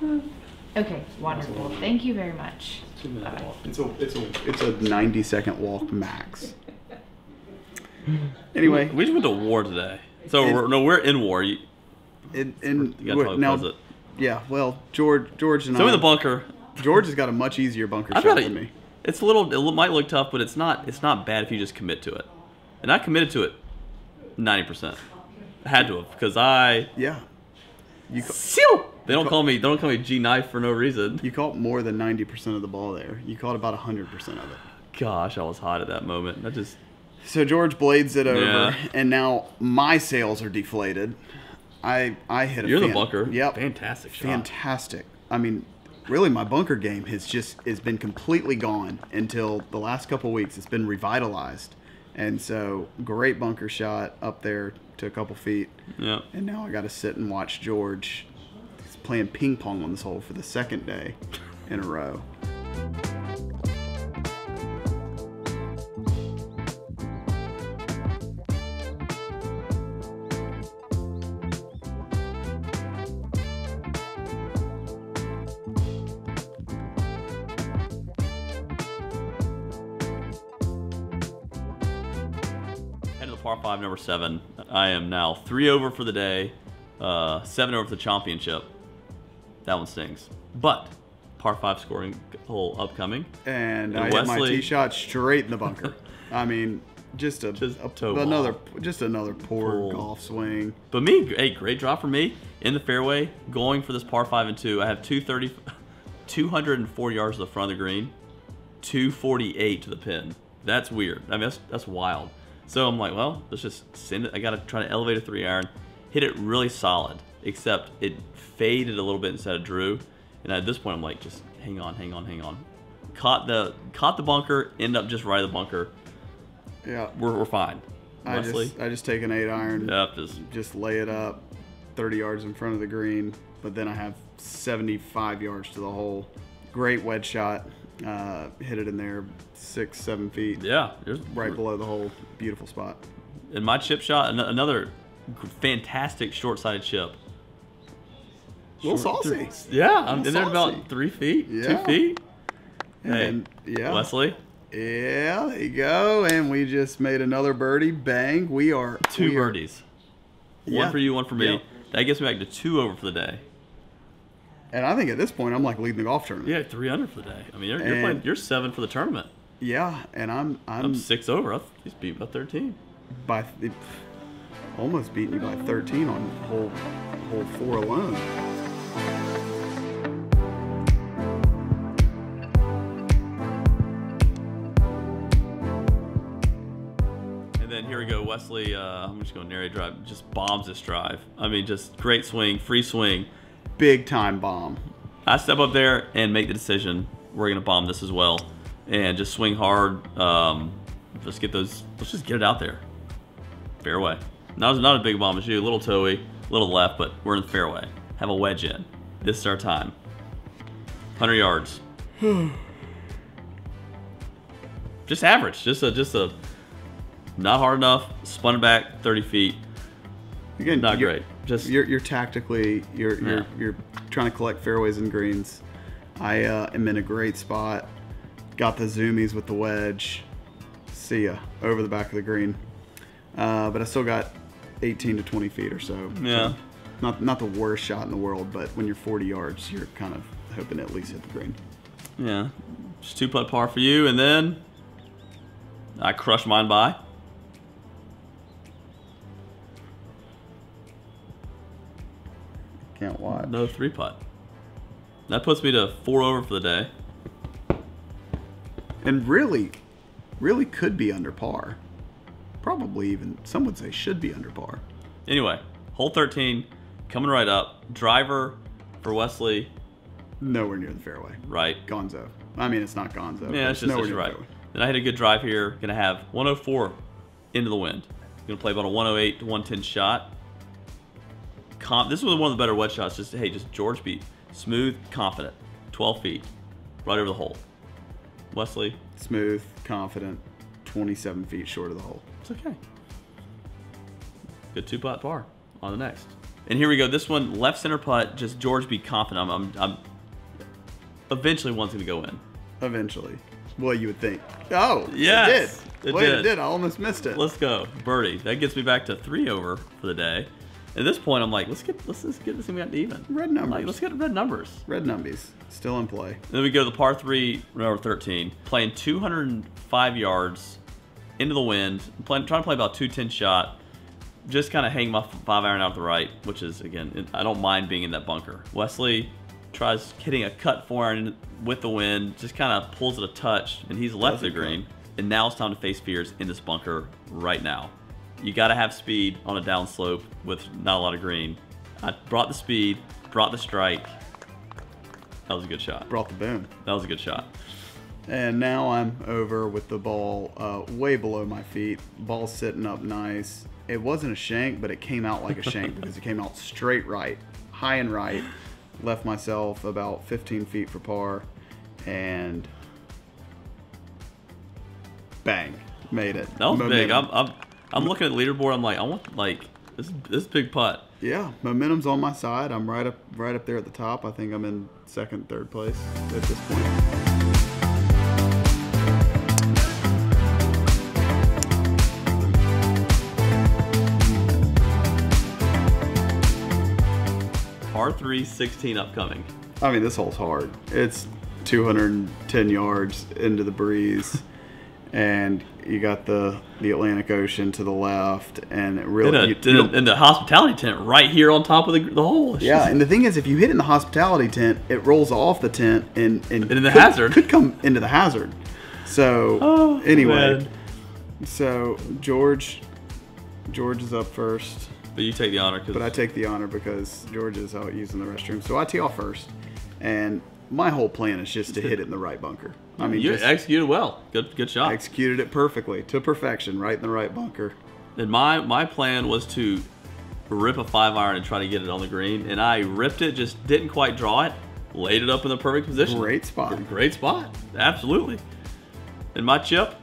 the front. Okay, wonderful. Thank you very much. 2-minute walk. It's a 90-second walk max. Anyway, we just went to war today. So we're in war. You gotta now, it. Yeah, well, George and so in the bunker. George has got a much easier bunker shot than me. It's a little. It might look tough, but it's not. It's not bad if you just commit to it. And I committed to it 90%. I had to have because yeah. They don't call me G knife for no reason. You caught more than 90% of the ball there. You caught about 100% of it. Gosh, I was hot at that moment. So George blades it over, yeah. And now my sails are deflated. I hit a. You're in the bunker. Yep. Fantastic shot. Fantastic. I mean, really, my bunker game has been completely gone until the last couple weeks. It's been revitalized, and so great bunker shot up there to a couple feet. Yeah. And now I got to sit and watch George. He's playing ping pong on this hole for the second day in a row. par 5, number 7. I am now 3 over for the day, 7 over for the championship. That one stings. But par 5 scoring hole upcoming. And I hit my tee shot straight in the bunker. I mean, just another poor golf swing. But me, hey, great drop for me in the fairway, going for this par 5 and 2. I have 204 yards to the front of the green, 248 to the pin. That's weird. I mean, that's wild. So I'm like, well, let's just send it. I got to try to elevate a 3-iron, hit it really solid, except it faded a little bit instead of drew. And at this point, I'm like, just hang on. Caught the bunker, end up just right of the bunker. Yeah, we're fine. Wesley? I just take an 8-iron. Yep, just lay it up 30 yards in front of the green, but then I have 75 yards to the hole. Great wedge shot. Hit it in there 6-7 feet. Yeah, right below the hole. Beautiful spot. And my chip shot, another fantastic short-sided chip. A little saucy. Yeah, I'm in there about 3 feet, 2 feet. And hey, Wesley. Yeah, there you go. And we just made another birdie. Bang. We are 2 birdies. One for you, one for me. Yep. That gets me back to 2 over for the day. And I think at this point I'm like leading the golf tournament. Yeah, 3 under for the day. I mean, you're 7 for the tournament. Yeah, and I'm 6 over. He's beat by 13. Almost beating you by 13 on hole 4 alone. And then here we go, Wesley. I'm just going to narrate drive. Just bombs this drive. I mean, just great swing, free swing. Big time bomb. I step up there and make the decision. We're going to bomb this as well. And just swing hard. Let's just get it out there. Fairway. Not a big bomb as you. A little toey, a little left, but we're in the fairway. Have a wedge in. This is our time. 100 yards. Just average. Just a not hard enough. Spun it back 30 feet. Again, not great. Just you're tactically you're trying to collect fairways and greens. I am in a great spot. Got the zoomies with the wedge. See ya over the back of the green. But I still got 18 to 20 feet or so. Yeah. So not the worst shot in the world, but when you're 40 yards, you're kind of hoping to at least hit the green. Yeah. Just 2-putt par for you, and then I crush mine by. Can't watch. No 3-putt. That puts me to 4 over for the day. And really could be under par. Probably even, some would say should be under par. Anyway, hole 13, coming right up. Driver for Wesley. Nowhere near the fairway. Right. Gonzo. I mean, it's not Gonzo. Yeah, it's just right. Then I hit a good drive here. Gonna have 104 into the wind. Gonna play about a 108 to 110 shot. This was one of the better wedge shots. Just George beat. Smooth, confident. 12 feet. Right over the hole. Wesley. Smooth, confident. 27 feet short of the hole. It's okay. Good 2-putt par on the next. And here we go. This one, left center putt. Just George be confident. I'm eventually one's gonna go in. Eventually. Well, you would think. Oh, yes, it did. I almost missed it. Let's go, birdie. That gets me back to 3 over for the day. At this point, I'm like, let's get this thing back to even. Red numbers. Like, let's get red numbers. Red numbies still in play. Then we go to the par 3, number 13, playing 205 yards into the wind. Trying to play about 210 shot. Just kind of hang my 5-iron out to the right, which is, again, I don't mind being in that bunker. Wesley tries hitting a cut 4-iron with the wind, just kind of pulls it a touch, and he's left the green. And now it's time to face fears in this bunker right now. You got to have speed on a downslope with not a lot of green. I brought the speed, brought the strike. That was a good shot. Brought the boom. That was a good shot. And now I'm over with the ball way below my feet. Ball sitting up nice. It wasn't a shank, but it came out like a shank because it came out straight right, high and right. Left myself about 15 feet for par, and bang, made it. That was big. I'm looking at the leaderboard. I'm like, I want this big putt. Yeah, momentum's on my side. I'm right up there at the top. I think I'm in second, third place at this point. 316 upcoming. I mean, this hole's hard. It's 210 yards into the breeze, and you got the Atlantic Ocean to the left, and it really in the hospitality tent right here on top of the hole. Yeah, and the thing is, if you hit in the hospitality tent, it rolls off the tent and in the hazard could come into the hazard. So anyway, man. So George is up first. But you take the honor. But I take the honor because George is out using the restroom. So I tee off first. And my whole plan is just to hit it in the right bunker. I mean, you executed well. Good shot. Executed it perfectly, to perfection, right in the right bunker. And my plan was to rip a 5-iron and try to get it on the green. And I ripped it, just didn't quite draw it. Laid it up in the perfect position. Great spot. Great spot. Absolutely. And my chip.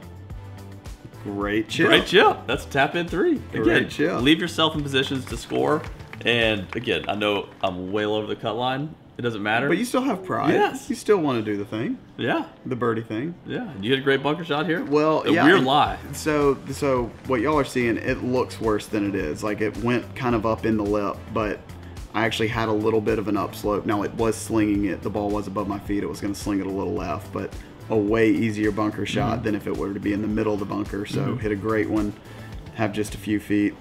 Great chip. Great chip. That's a tap in 3. Again, Great chip. Leave yourself in positions to score. And again, I know I'm way over the cut line. It doesn't matter. But you still have pride. Yes. You still want to do the thing. Yeah. The birdie thing. Yeah. You hit a great bunker shot here. Well, a yeah. weird lie. So what y'all are seeing, it looks worse than it is. Like it went kind of up in the lip, but I actually had a little bit of an upslope. Now it was slinging it. The ball was above my feet. It was going to sling it a little left, but a way easier bunker shot than if it were to be in the middle of the bunker. So hit a great one, have just a few feet.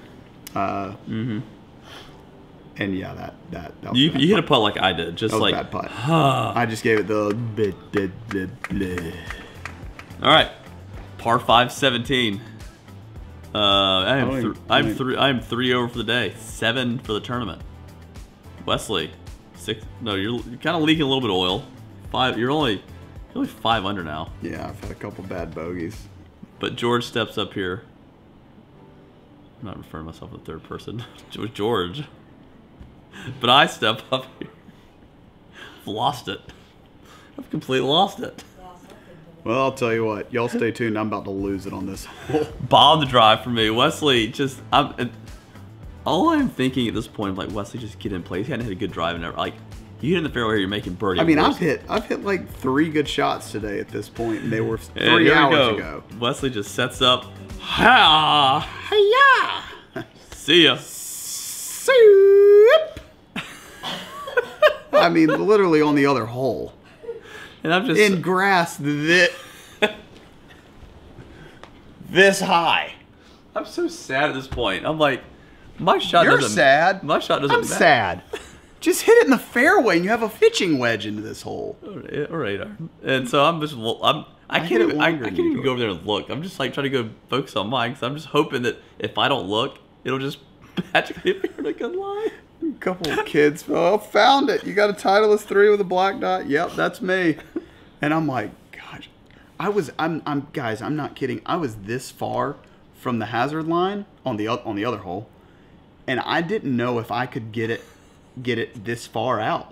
And yeah, that was you hit a putt like I did, just that was like a bad putt. I just gave it the All right, par 5, 17. I'm 3 over for the day, 7 for the tournament. Wesley, 6. No, you're kind of leaking a little bit of oil. 5. You're only 5 under now. Yeah, I've had a couple bad bogeys. But George steps up here. I'm not referring to myself in the third person. It was George. But I step up here. I've lost it. I've completely lost it. Well, I'll tell you what. Y'all stay tuned. I'm about to lose it on this hole. Bomb the drive for me. Wesley, all I'm thinking at this point, I'm like, Wesley, just get in place. He hadn't hit a good drive and ever. Like, you hit in the fairway, you're making birdie. I mean, I've hit like 3 good shots today at this point, and they were 3 hours ago. Wesley just sets up. Ha-ya! See ya. I mean, literally on the other hole. And I'm just in grass this high. I'm so sad at this point. I'm like, my shot You're doesn't. sad. My shot doesn't. I'm sad. Just hit it in the fairway, and you have a pitching wedge into this hole. All right. And so I can't even go over there and look. I'm just like trying to go focus on mine because I'm just hoping that if I don't look, it'll just magically appear in a good line. A couple of kids, oh, found it. You got a Titleist 3 with a black dot. Yep, that's me. And I'm like, gosh, guys, I'm not kidding. I was this far from the hazard line on the other hole, and I didn't know if I could get it this far out.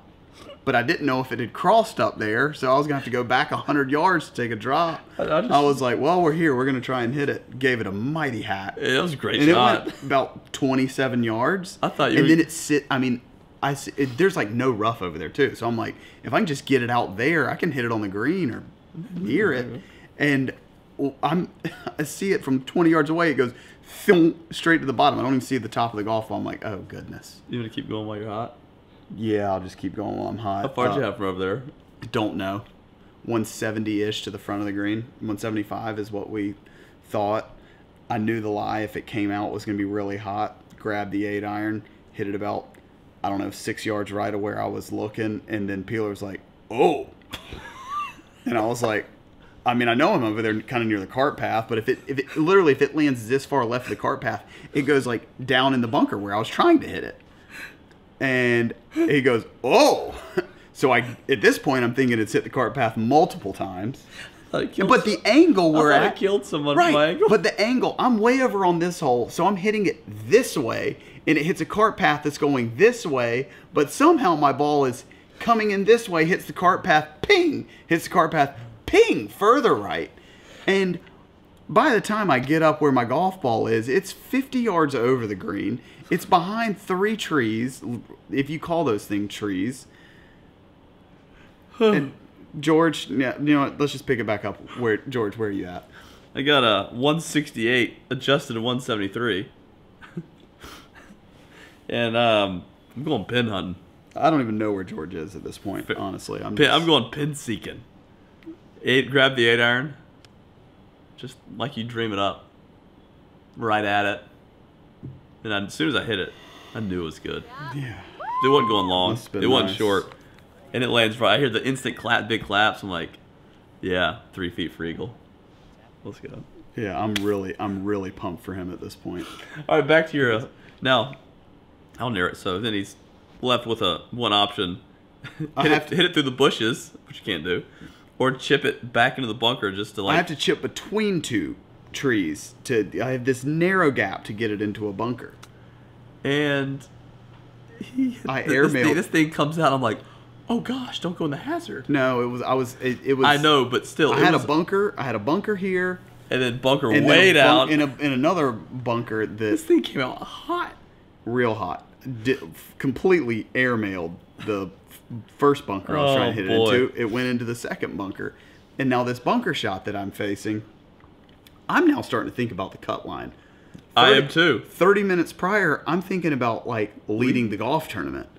But I didn't know if it had crossed up there, so I was gonna have to go back 100 yards to take a drop. I was like, well, we're here. We're gonna try and hit it. Gave it a mighty hat. It was a great shot. And it went about 27 yards. I thought you. And then there's like no rough over there too. So I'm like, if I can just get it out there, I can hit it on the green or near it. And I see it from 20 yards away. It goes straight to the bottom. I don't even see the top of the golf ball. I'm like, oh goodness. You want to keep going while you're hot? Yeah, I'll just keep going while I'm hot. How far did you have from over there? Don't know. 170-ish to the front of the green. 175 is what we thought. I knew the lie. If it came out, it was going to be really hot. Grabbed the 8-iron, hit it about, 6 yards right of where I was looking, and then Peeler was like, oh. And I was like, I know I'm over there kind of near the cart path, but if it lands this far left of the cart path, it goes like down in the bunker where I was trying to hit it. And he goes, oh. So at this point, I'm thinking it's hit the cart path multiple times. But the angle we're at. I killed someone right, from my angle. But the angle, I'm way over on this hole, so I'm hitting it this way, and it hits a cart path that's going this way, but somehow my ball is coming in this way, hits the cart path, ping, hits the cart path, ping, further right. And by the time I get up where my golf ball is, it's 50 yards over the green. It's behind 3 trees, if you call those things trees. And George, yeah, you know what? Let's just pick it back up. George, where are you at? I got a 168 adjusted to 173. And I'm going pin hunting. I don't even know where George is at this point, honestly. I'm going pin seeking. Grab the 8-iron. Just like you dream it up. Right at it. And as soon as I hit it, I knew it was good. Yeah. It wasn't going long. It wasn't nice. short. And it lands right. I hear the instant clap, big claps. I'm like, yeah, 3 feet for eagle. Let's go. Yeah, I'm really pumped for him at this point. All right, back to your now. I'll narrow it. So then he's left with one option: hit it through the bushes, which you can't do, or chip it back into the bunker just to like. I have to chip between 2 trees I have this narrow gap to get it into a bunker. And airmailed. This thing comes out. I'm like, oh gosh, don't go in the hazard. No, it was. I know, but still, I had a bunker here. And then bunker way down. In another bunker that... This thing came out hot. Real hot. Completely airmailed the first bunker I was trying to hit it into. It went into the second bunker. And now this bunker shot that I'm facing, I'm now starting to think about the cut line. I am too. 30 minutes prior, I'm thinking about like leading the golf tournament.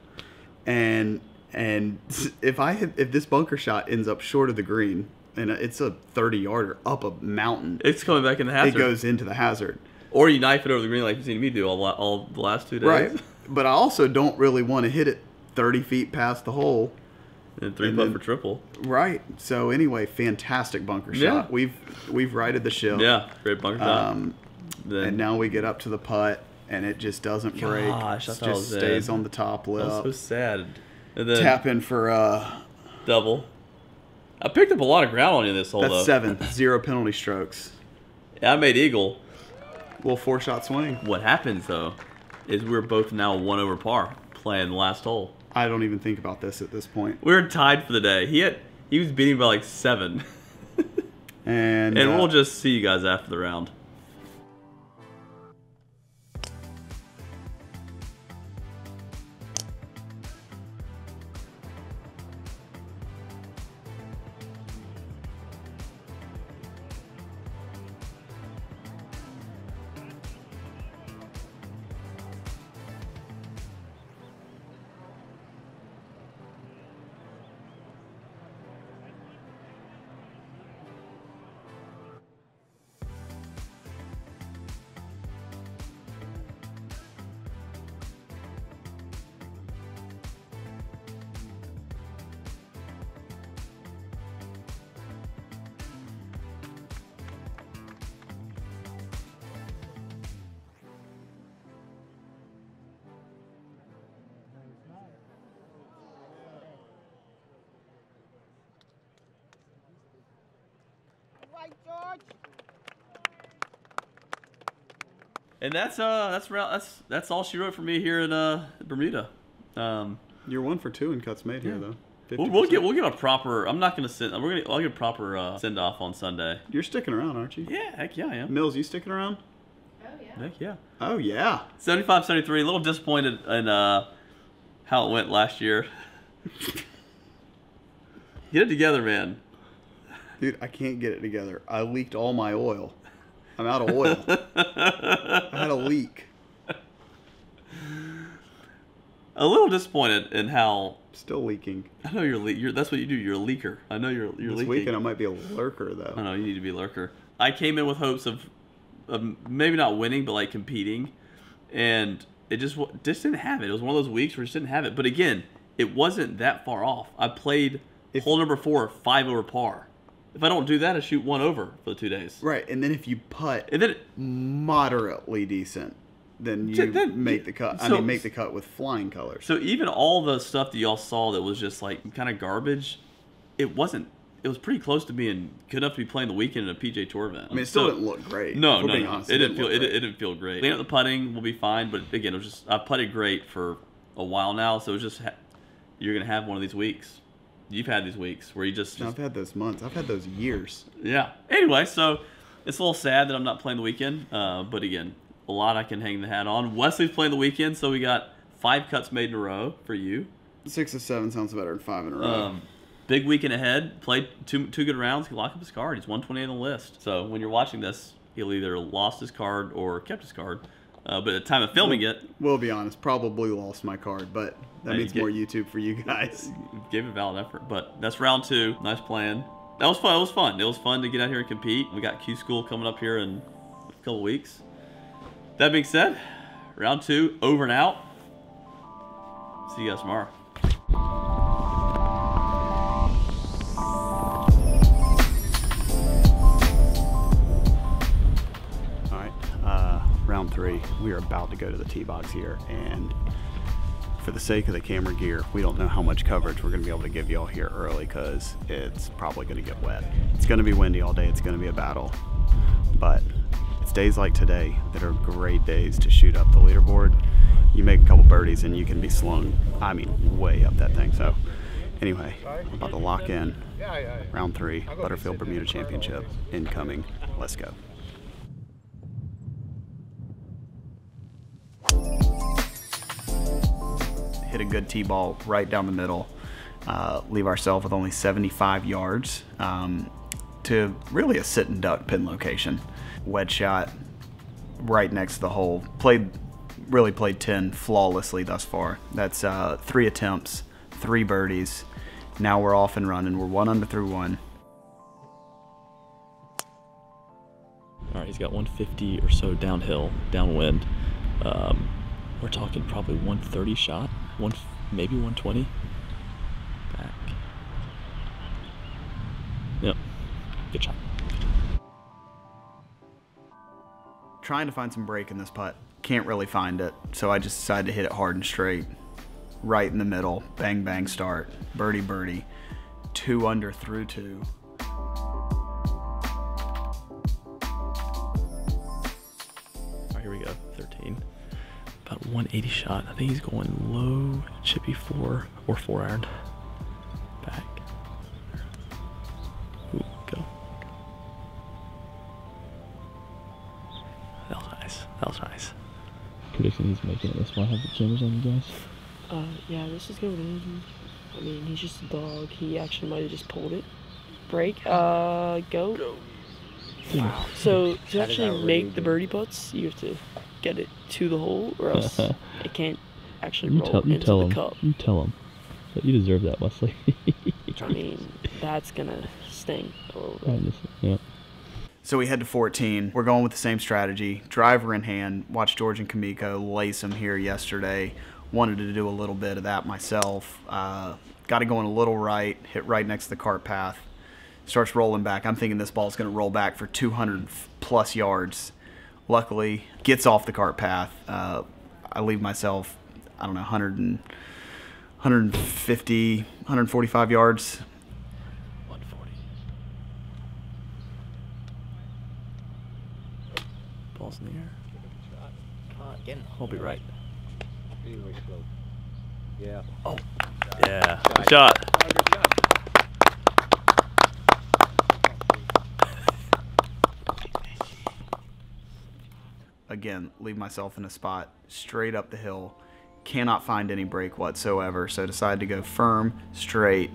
And if this bunker shot ends up short of the green... and it's a 30-yarder up a mountain. It's coming back in the hazard. It goes into the hazard. Or you knife it over the green like you've seen me do all the last 2 days. Right. But I also don't really want to hit it 30 feet past the hole. And 3-putt for triple. Right. So anyway, fantastic bunker shot. We've righted the ship. Yeah, great bunker shot. And now we get up to the putt, and it just doesn't break. Gosh, it just stays on the top lip. That was so sad. And then tap in for double. I picked up a lot of ground on you this hole, That's though. 7. 0 penalty strokes. Yeah, I made eagle. Little 4-shot swing. What happens, though, is we're both now 1 over par playing the last hole. I don't even think about this at this point. We were tied for the day. He was beating by like 7. and we'll just see you guys after the round. And that's all she wrote for me here in Bermuda. You're 1 for 2 in cuts made here though. We'll get a proper. I'm not gonna send. I'll get a proper send off on Sunday. You're sticking around, aren't you? Yeah, heck yeah, I am. Mills, you sticking around? Oh yeah. Heck yeah. Oh yeah. 75-73. A little disappointed in how it went last year. Get it together, man. Dude, I can't get it together. I leaked all my oil. I'm out of oil. I had a leak. A little disappointed in how. Still leaking. I know you're that's what you do. You're a leaker. I know you're leaking. This weekend I might be a lurker though. I know you need to be a lurker. I came in with hopes of maybe not winning, but like competing, and it just didn't have it. It was one of those weeks where it just didn't have it. But again, it wasn't that far off. I played hole number 4, 5 over par. If I don't do that, I shoot 1 over for the 2 days. Right, and then if you putt and then moderately decent, then you make the cut. So, make the cut with flying colors. So even all the stuff that y'all saw that was just like kind of garbage, it wasn't. It was pretty close to being good enough to be playing the weekend in a PGA Tour event. I mean, it still didn't look great. No. It didn't feel great. Clean up the putting will be fine, but again, it was just I putted great for a while now, so it was just you're gonna have one of these weeks. You've had these weeks where you just I've had those months. I've had those years. Yeah. Anyway, so it's a little sad that I'm not playing the weekend, but again, a lot I can hang the hat on. Wesley's playing the weekend, so we got 5 cuts made in a row for you. 6 or 7 sounds better than 5 in a row. Big weekend ahead. Played two good rounds. He locked up his card. He's 128 on the list. So when you're watching this, he'll either lost his card or kept his card. But at the time of filming it, we'll be honest, probably lost my card, but that means more YouTube for you guys. Gave a valid effort, but that's round 2. Nice playing. That was fun. It was fun. It was fun to get out here and compete. We got Q School coming up here in a couple weeks. That being said, round 2 over and out. See you guys tomorrow. All right, round 3. We are about to go to the tee box here, and for the sake of the camera gear, we don't know how much coverage we're going to be able to give y'all here early because it's probably going to get wet. It's going to be windy all day. It's going to be a battle, but it's days like today that are great days to shoot up the leaderboard. You make a couple birdies and you can be slung, I mean, way up that thing. So anyway, I'm about to lock in round 3, Butterfield Bermuda Championship incoming. Let's go. Hit a good tee ball right down the middle. Leave ourselves with only 75 yards to really a sit and duck pin location. Wedge shot right next to the hole. Really played 10 flawlessly thus far. That's 3 attempts, 3 birdies. Now we're off and running. We're 1 under through 1. All right, he's got 150 or so downhill, downwind. We're talking probably 130 shot, maybe 120. Back. Yep, good shot. Trying to find some break in this putt. Can't really find it, so I just decided to hit it hard and straight. Right in the middle, bang, bang start. Birdie, birdie. 2 under through 2. All right, here we go, 13. About 180 shot. I think he's going low, chippy 4 or 4 iron. Back. Ooh, go. That was nice. That was nice. Prediction he's making it this one. Have the cameras on you guys? Yeah, this is going in. I mean, he's just a dog. He actually might have just pulled it. Break. Go. Wow. So to actually make the birdie putts, you have to get it to the hole, or else it can't actually roll into the cup. You tell him. But you deserve that, Wesley. I mean, that's gonna sting a little bit. Yeah. So we head to 14. We're going with the same strategy. Driver in hand. Watched George and Kamiko lace him here yesterday. Wanted to do a little bit of that myself. Got it going a little right. Hit right next to the cart path. Starts rolling back. I'm thinking this ball's going to roll back for 200 plus yards. Luckily, gets off the cart path. I leave myself, I don't know, 150, 145 yards. 140. Ball's in the air. I'll be right. Yeah. Oh, yeah. Good shot. Again, leave myself in a spot straight up the hill. Cannot find any break whatsoever, so decided to go firm, straight.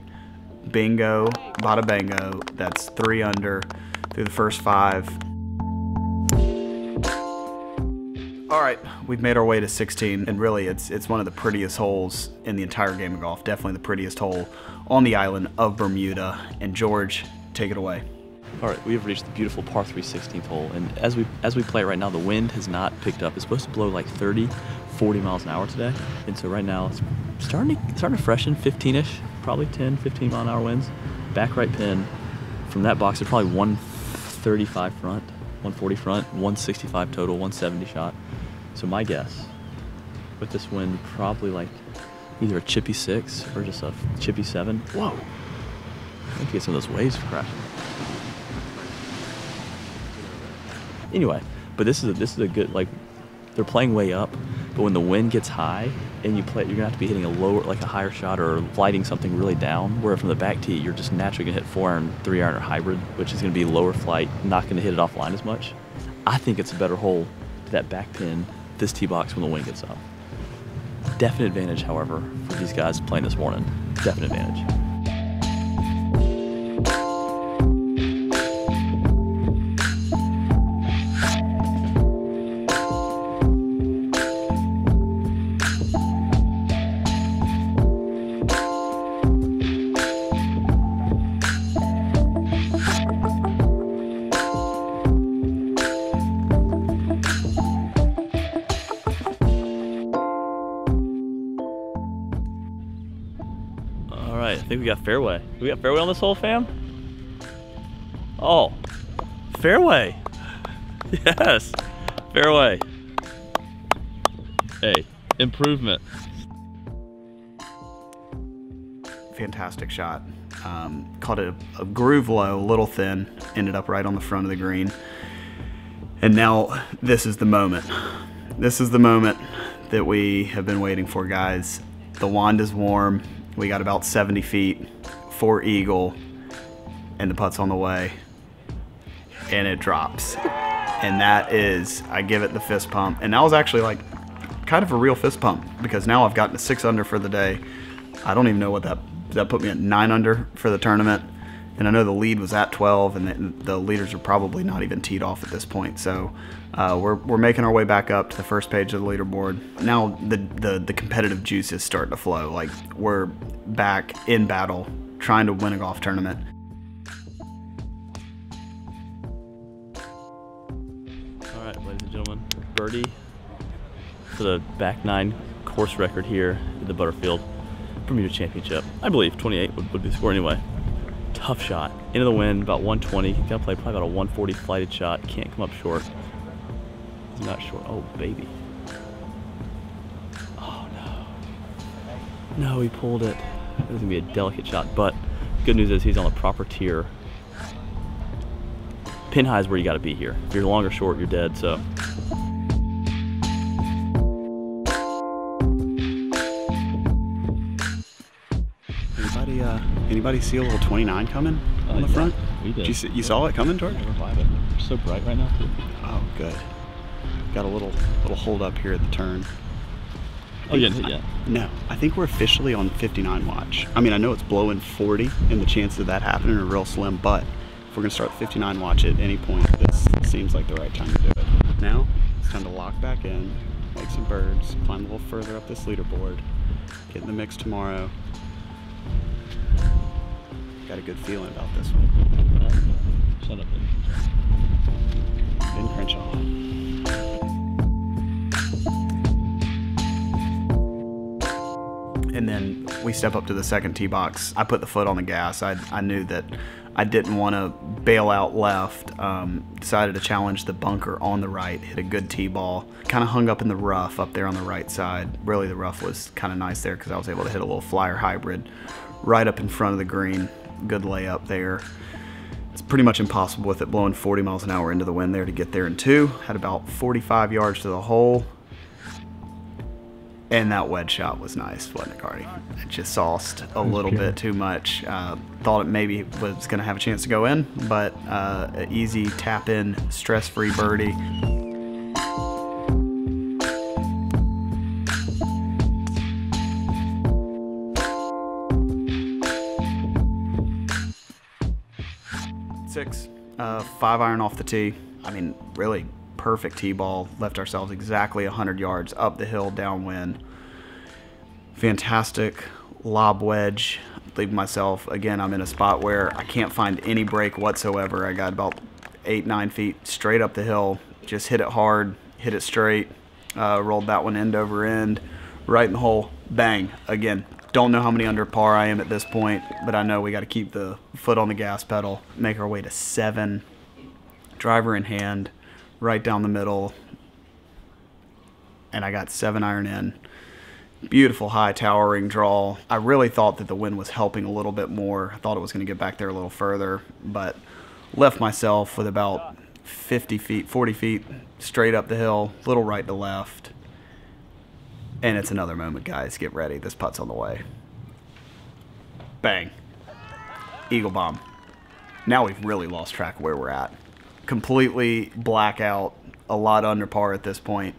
Bingo, bada bango. That's 3 under through the first 5. All right, we've made our way to 16, and really it's one of the prettiest holes in the entire game of golf. Definitely the prettiest hole on the island of Bermuda. And George, take it away. All right, we have reached the beautiful par 3 16th hole, and as we play right now, the wind has not picked up. It's supposed to blow like 30, 40 miles an hour today, and so right now it's starting to freshen, 15-ish, probably 10, 15 mile an hour winds. Back right pin from that box, it's probably 135 front, 140 front, 165 total, 170 shot. So my guess, with this wind, probably like either a chippy 6 or just a chippy 7. Whoa! I think you get some of those waves crashing. Anyway, but this is a good, like, they're playing way up, but when the wind gets high and you play, you're gonna have to be hitting a lower, like a higher shot or lighting something really down, where from the back tee you're just naturally gonna hit 4 iron, 3 iron or hybrid, which is gonna be lower flight, not gonna hit it offline as much. I think it's a better hole to that back pin, this tee box, when the wind gets up. Definite advantage, however, for these guys playing this morning. Definite advantage. right, I think we got fairway. We got fairway on this hole, fam? Oh, fairway. Yes, fairway. Hey, improvement. Fantastic shot. Caught it a groove low, a little thin, ended up right on the front of the green. And now this is the moment. This is the moment that we have been waiting for, guys. The wand is warm. We got about 70 feet for eagle, and the putt's on the way, and it drops. And that is, I give it the fist pump. And that was actually like kind of a real fist pump, because now I've gotten to 6 under for the day. I don't even know what that put me at 9 under for the tournament. And I know the lead was at 12, and the leaders are probably not even teed off at this point. So we're making our way back up to the first page of the leaderboard. Now the competitive juice is starting to flow. Like, we're back in battle, trying to win a golf tournament. All right, ladies and gentlemen, birdie for the back 9 course record here at the Butterfield Bermuda Championship. I believe 28 would be the score anyway. Tough shot. Into the wind, about 120. Gotta play probably about a 140 flighted shot. Can't come up short. He's not short. Oh, baby. Oh, no. No, he pulled it. It was gonna be a delicate shot, but good news is he's on the proper tier. Pin high is where you gotta be here. If you're long or short, you're dead, so. Anybody see a little 29 coming on the front? We did. You saw it coming, George? It's so bright right now, too. Oh, good. Got a little hold up here at the turn. Oh, you didn't hit yet? No, I think we're officially on 59 watch. I mean, I know it's blowing 40, and the chances of that happening are real slim, but if we're gonna start 59 watch at any point, this seems like the right time to do it. Now, it's time to lock back in, make some birds, climb a little further up this leaderboard, get in the mix tomorrow. Got a good feeling about this one. Shut up, Ben Crenshaw. And then we step up to the second tee box. I put the foot on the gas. I knew that I didn't want to bail out left. Decided to challenge the bunker on the right. Hit a good tee ball. Kind of hung up in the rough up there on the right side. Really, the rough was kind of nice there because I was able to hit a little flyer hybrid right up in front of the green. Good layup there. It's pretty much impossible with it blowing 40 miles an hour into the wind there to get there in 2. Had about 45 yards to the hole. And that wedge shot was nice, wasn't it, Cardi? It just sauced a little bit too much. Thought it maybe was going to have a chance to go in, but an easy tap-in, stress-free birdie. Six, 5-iron off the tee. I mean, really perfect tee ball. Left ourselves exactly 100 yards up the hill, downwind. Fantastic lob wedge. Leave myself, again, I'm in a spot where I can't find any break whatsoever. I got about 8-9 feet straight up the hill. Just hit it hard, hit it straight. Rolled that one end over end, right in the hole. Bang. Again, don't know how many under par I am at this point, but I know we got to keep the foot on the gas pedal. Make our way to 7. Driver in hand, right down the middle. And I got 7-iron in. Beautiful high towering draw. I really thought that the wind was helping a little bit more. I thought it was going to get back there a little further, but left myself with about 50 feet, 40 feet straight up the hill, little right to left. And it's another moment, guys. Get ready. This putt's on the way. Bang. Eagle bomb. Now we've really lost track of where we're at. Completely blackout. A lot under par at this point.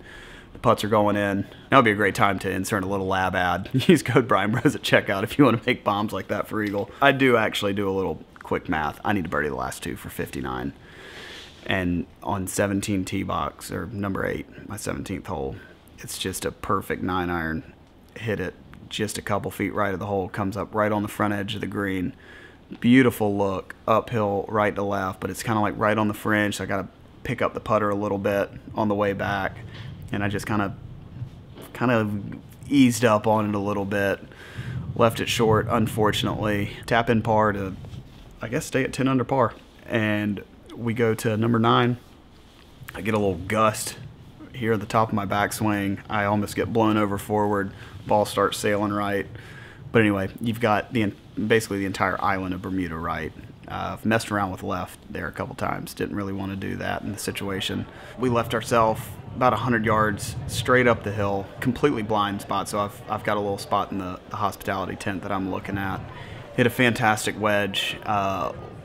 The putts are going in. Now would be a great time to insert a little lab ad. Use code Bryan Bros at checkout if you want to make bombs like that for Eagle. I do actually do a little quick math. I need to birdie the last 2 for 59. And on 17 tee box, or number 8, my 17th hole, it's just a perfect 9-iron. Hit it just a couple feet right of the hole. Comes up right on the front edge of the green. Beautiful look. Uphill, right to left, but it's kind of like right on the fringe, so I got to pick up the putter a little bit on the way back. And I just kind of eased up on it a little bit. left it short, unfortunately. Tap in par to, I guess, stay at 10 under par. And we go to number 9. I get a little gust here at the top of my backswing. I almost get blown over forward. Ball starts sailing right. But anyway, you've got basically the entire island of Bermuda right. I've messed around with left there a couple times. Didn't really want to do that in the situation. We left ourselves about 100 yards straight up the hill, completely blind spot. So I've got a little spot in the hospitality tent that I'm looking at. Hit a fantastic wedge,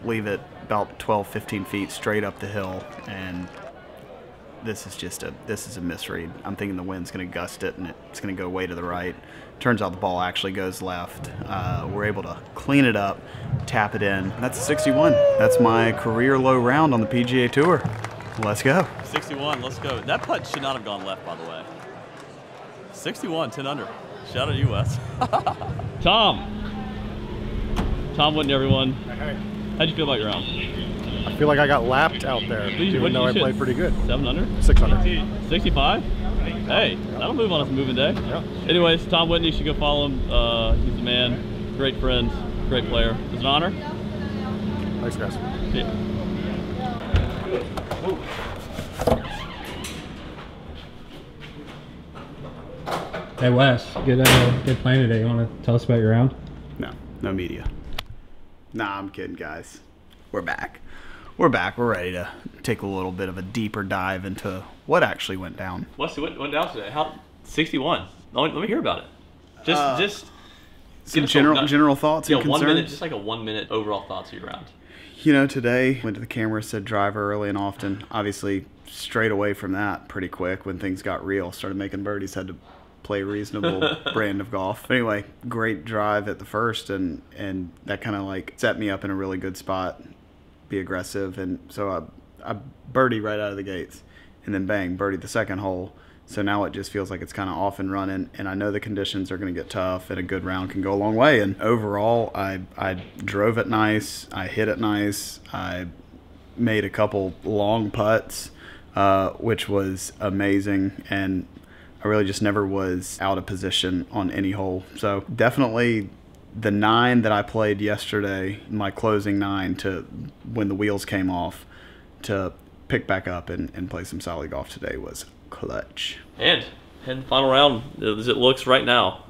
leave it about 12, 15 feet straight up the hill, and this is a misread. I'm thinking the wind's going to gust it and it's going to go way to the right. Turns out the ball actually goes left. We're able to clean it up, tap it in. That's a 61. That's my career low round on the PGA Tour. Let's go. 61, let's go. That putt should not have gone left, by the way. 61, 10 under. Shout out to you, Wes. Tom Wooden, everyone. Hey. How'd you feel about your round? I feel like I got lapped out there, even though I played pretty good. 7 under? 6 under. 65? Hey, that'll move on a moving day. Yeah. Anyways, Tom Whitney, you should go follow him. He's the man, great friend, great player. It's an honor. Thanks, guys. See ya. Hey Wes, good playing today. You want to tell us about your round? No media. Nah, I'm kidding, guys. We're back. We're ready to take a little bit of a deeper dive into what actually went down. Wesley, what went down today? How 61? Let me hear about it. Just some general thoughts and concerns. 1 minute, just like a 1 minute overall thoughts of your round. You know, today went to the camera, said drive early and often. Obviously, straight away from that, pretty quick when things got real, started making birdies, had to play a reasonable brand of golf. But anyway, great drive at the first, and that kind of like set me up in a really good spot, be aggressive, and so I birdie right out of the gates, and then bang, birdie the second hole. So now it just feels like it's kind of off and running, and I know the conditions are going to get tough, and a good round can go a long way. And overall, I drove it nice, I hit it nice, I made a couple long putts, which was amazing, and I really just never was out of position on any hole. So definitely the 9 that I played yesterday, my closing 9 to when the wheels came off, to pick back up and play some solid golf today was clutch. And the final round, as it looks right now,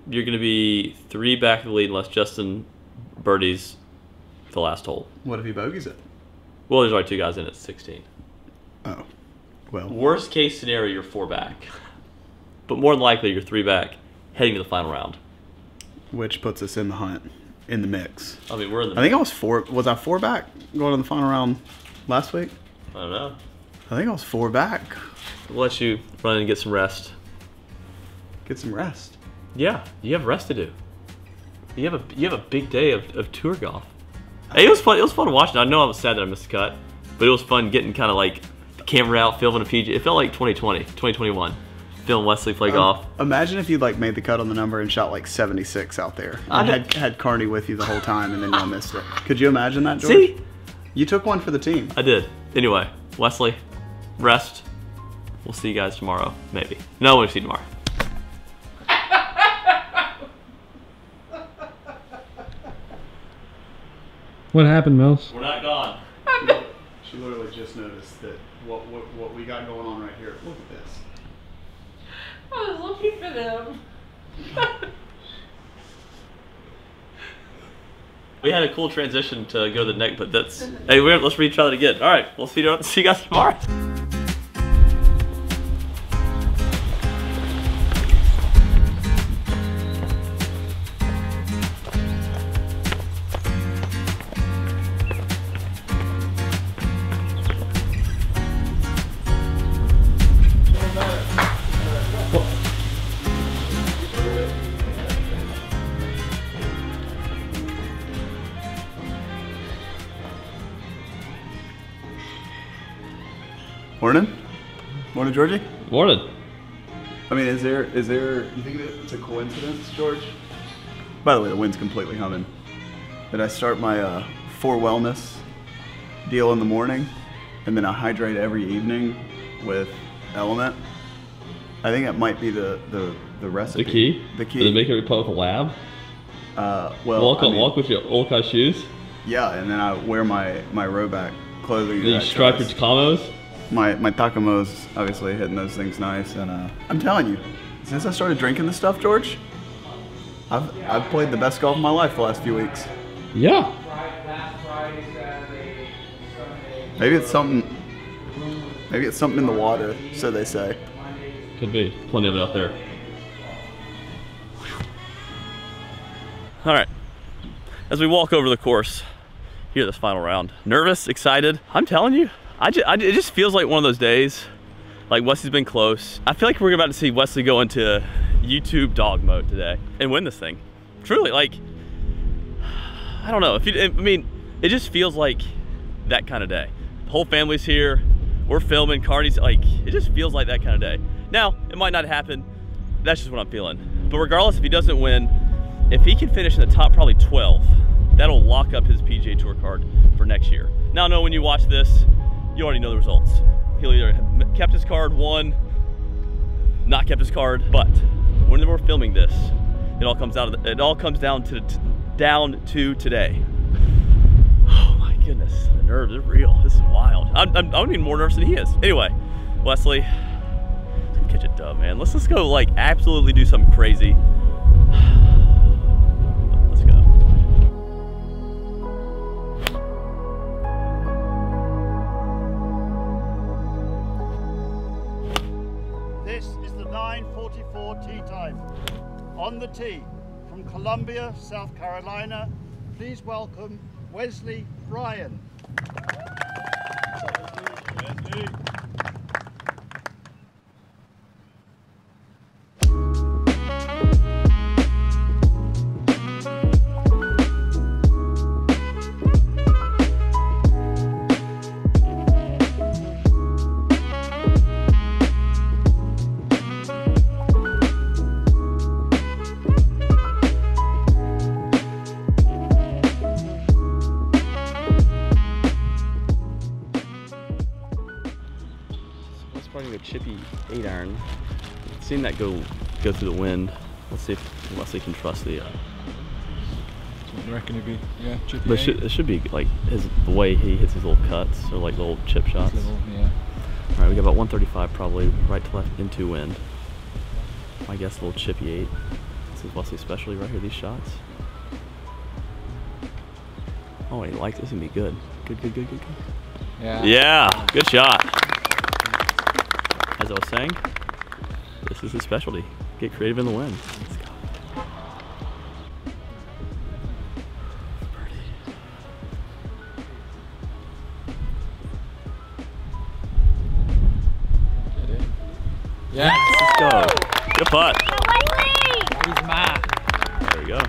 you're going to be 3 back of the lead unless Justin birdies the last hole. What if he bogeys it? Well, there's already 2 guys in at 16. Oh, well. Worst case scenario, you're 4 back. But more than likely, you're 3 back heading to the final round. Which puts us in the hunt, in the mix. I mean, we're in the I think I was 4. Was I 4 back going to the final round last week? I don't know. I think I was 4 back. We'll let you run and get some rest. Get some rest? Yeah, you have rest to do. You have a big day of tour golf. Hey, it was fun. It was fun watching. I know I was sad that I missed the cut, but it was fun getting kind of like the camera out, filming a PGA. It felt like 2020, 2021. Feeling Wesley play golf. Imagine if you'd like made the cut on the number and shot like 76 out there. And had Carney with you the whole time and then y'all missed it. Could you imagine that, George? See? You took one for the team. I did. Anyway, Wesley, rest. We'll see you guys tomorrow, maybe. No, we'll see you tomorrow. What happened, Mills? We're not gone. She literally just noticed that what we got going on right here. Look at this. I was looking for them. We had a cool transition to go to the neck, but that's... Hey, let's retry that again. All right, we'll see you guys tomorrow. Morning. Morning, Georgie. Morning. I mean, is there? You think it's a coincidence, George? By the way, the wind's completely humming. That I start my for wellness deal in the morning, and then I hydrate every evening with Element. I think that might be the recipe. The key. The key. Did it make it Republic lab? Well, walk with your Olkai shoes. Yeah, and then I wear my Roback clothing. Then you strap your Takamos. My Takamos, obviously hitting those things nice, and I'm telling you, since I started drinking this stuff, George, I've played the best golf of my life the last few weeks. Yeah. Maybe it's something in the water, so they say. Could be. Plenty of it out there. All right. As we walk over the course here this final round, nervous, excited. I'm telling you, it just feels like one of those days. Like Wesley's been close. I feel like we're about to see Wesley go into YouTube dog mode today and win this thing. Truly, like, I don't know. I mean, it just feels like that kind of day. The whole family's here. We're filming. Carney's like, it just feels like that kind of day. Now, it might not happen. That's just what I'm feeling. But regardless, if he doesn't win, if he can finish in the top probably 12, that'll lock up his PGA Tour card for next year. Now, I know when you watch this, you already know the results. He'll either have kept his card, won, not kept his card. But when we're filming this, it all comes down to today. Oh my goodness, the nerves are real. This is wild. I'm even more nervous than he is. Anyway, Wesley, let's catch a dub, man. Let's go like absolutely do something crazy. Let's go. This is the 9:44 tee time. On the tee from Columbia, South Carolina, please welcome Wesley Bryan. Probably a chippy 8-iron. Seen that go through the wind. Let's see if Wesley can trust the. I reckon it'd be, yeah, chippy. But it should be like the way he hits his little cuts or like little chip shots. Yeah. All right, we got about 135 probably right to left into wind. I guess a little chippy 8. This is Wesley's specialty right here. These shots. Oh, he likes this. It's gonna be good. Good. Yeah. Yeah. Good shot. As I was saying, this is his specialty. Get creative in the wind. Let's go. Get in. Yeah. Let's go. Good putt. He's mad. There we go.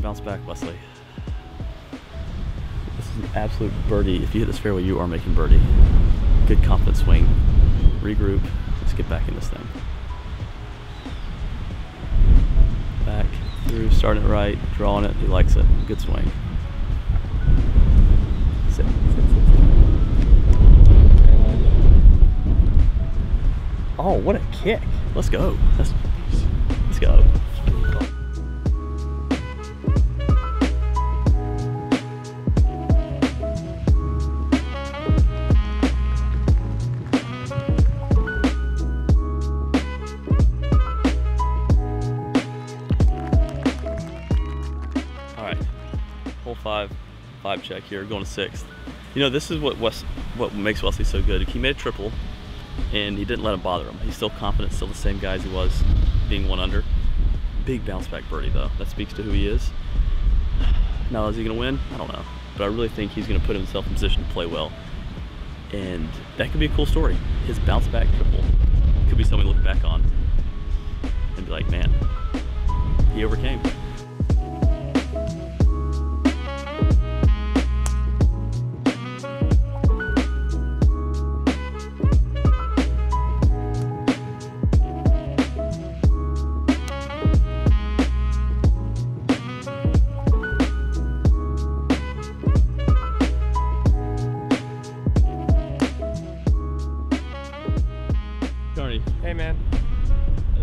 Bounce back, Wesley. This is an absolute birdie. If you hit this fairway, you are making birdie. Good confident swing. Regroup. Let's get back in this thing. Back through, starting it right, drawing it. He likes it. Good swing. Sit. Oh, what a kick! Let's go. Let's go. Hole five check here, going to 6th. You know, this is what makes Wesley so good. He made a triple, and he didn't let him bother him. He's still confident, still the same guy as he was, being 1 under. Big bounce back birdie though. That speaks to who he is. Now, is he gonna win? I don't know, but I really think he's gonna put himself in position to play well, and that could be a cool story. His bounce back triple could be something to look back on and be like, man, he overcame. Hey man.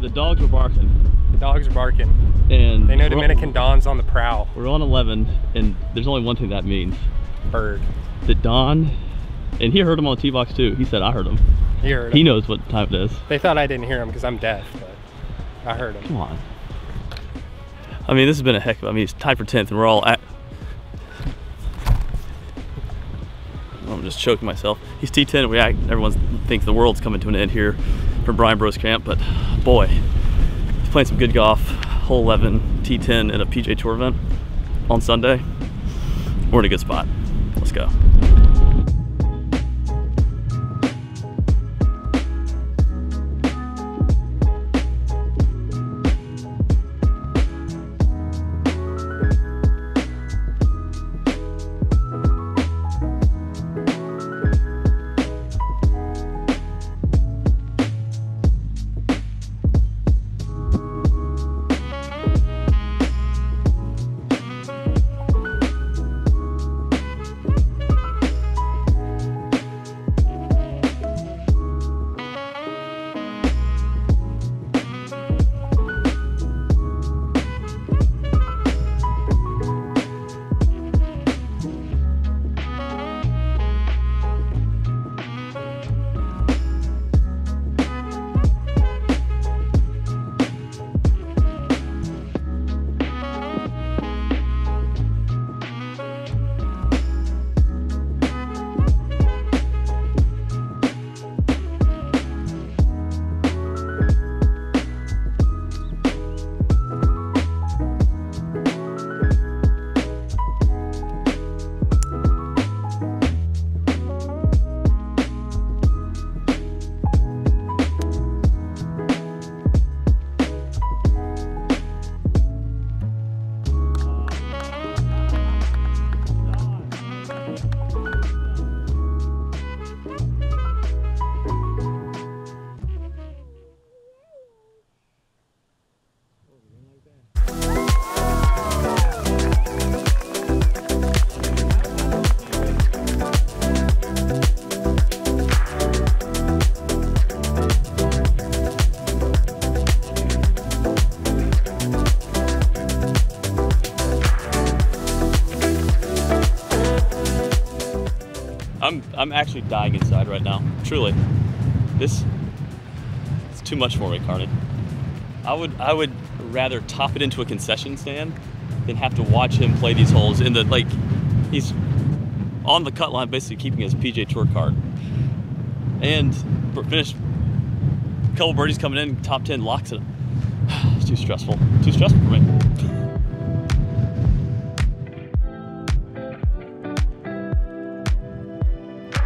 The dogs were barking. The dogs are barking. And they know Dominican Don's on the prowl. We're on 11, and there's only one thing that means. Bird. That Don, and he heard him on the tee box too. He said, I heard him. He heard him. He knows what time it is. They thought I didn't hear him because I'm deaf, but I heard him. Come on. I mean, this has been a heck of, I mean, he's tied for 10th, and we're all at, I'm just choking myself. He's T10, everyone thinks the world's coming to an end here for Bryan Bros Camp, but boy, he's playing some good golf. Hole 11, T10 in a PGA Tour event on Sunday. We're in a good spot. Let's go. I'm actually dying inside right now. Truly. It's too much for me, Carney. I would rather top it into a concession stand than have to watch him play these holes in the, like, he's on the cut line basically keeping his PGA Tour card. And finished a couple birdies coming in, top 10 locks it. It's too stressful. Too stressful for me.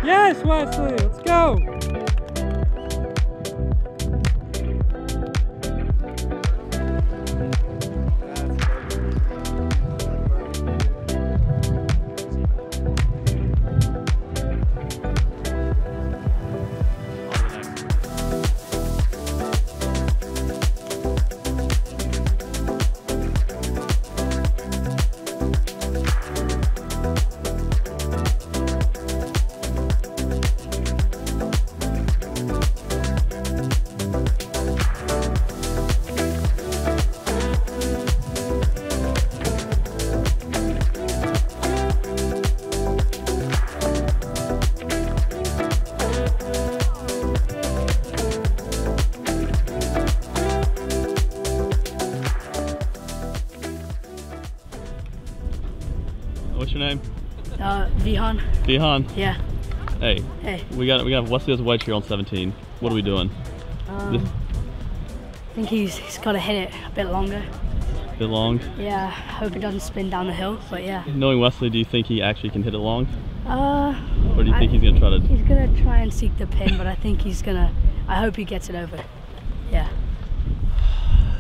Yes, Wesley, let's go. What's your name? Vihan. Vihan. Yeah. Hey. Hey. We got Wesley has a wedge here on 17. What are we doing? I think he's got to hit it a bit longer. A bit long? Yeah, I hope it doesn't spin down the hill, but yeah. Knowing Wesley, do you think he actually can hit it long? Or do you think he's going to try to... He's going to try and seek the pin, but I think he's going to... I hope he gets it over. Yeah.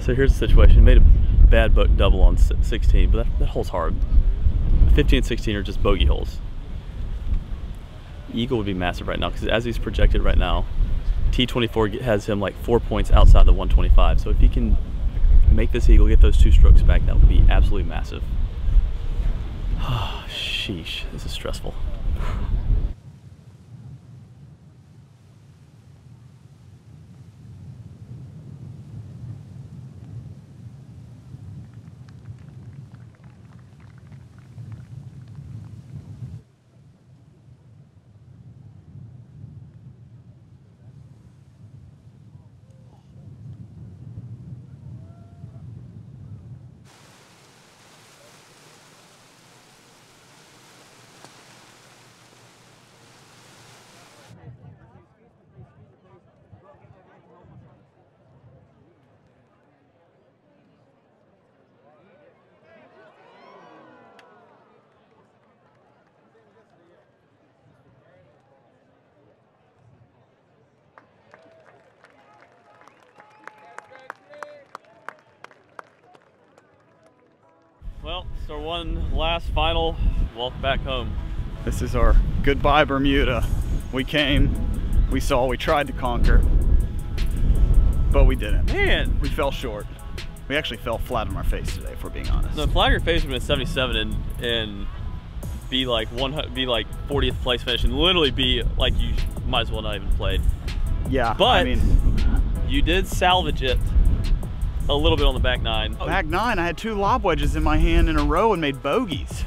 So here's the situation. Made a bad double on 16, but that hole's hard. 15 and 16 are just bogey holes. Eagle would be massive right now, because as he's projected right now, T24 has him like 4 points outside the 125. So if he can make this eagle, get those 2 strokes back, that would be absolutely massive. Sheesh, this is stressful. Well, it's our one last final walk back home. This is our goodbye Bermuda. We came, we saw, we tried to conquer, but we didn't. Man! We fell short. We actually fell flat on our face today, if we're being honest. No, flat on your face would have been 77 and be like 40th place finish and literally be like you might as well not even played. Yeah, but I mean, you did salvage it a little bit on the back 9. Back 9, I had 2 lob wedges in my hand in a row and made bogeys.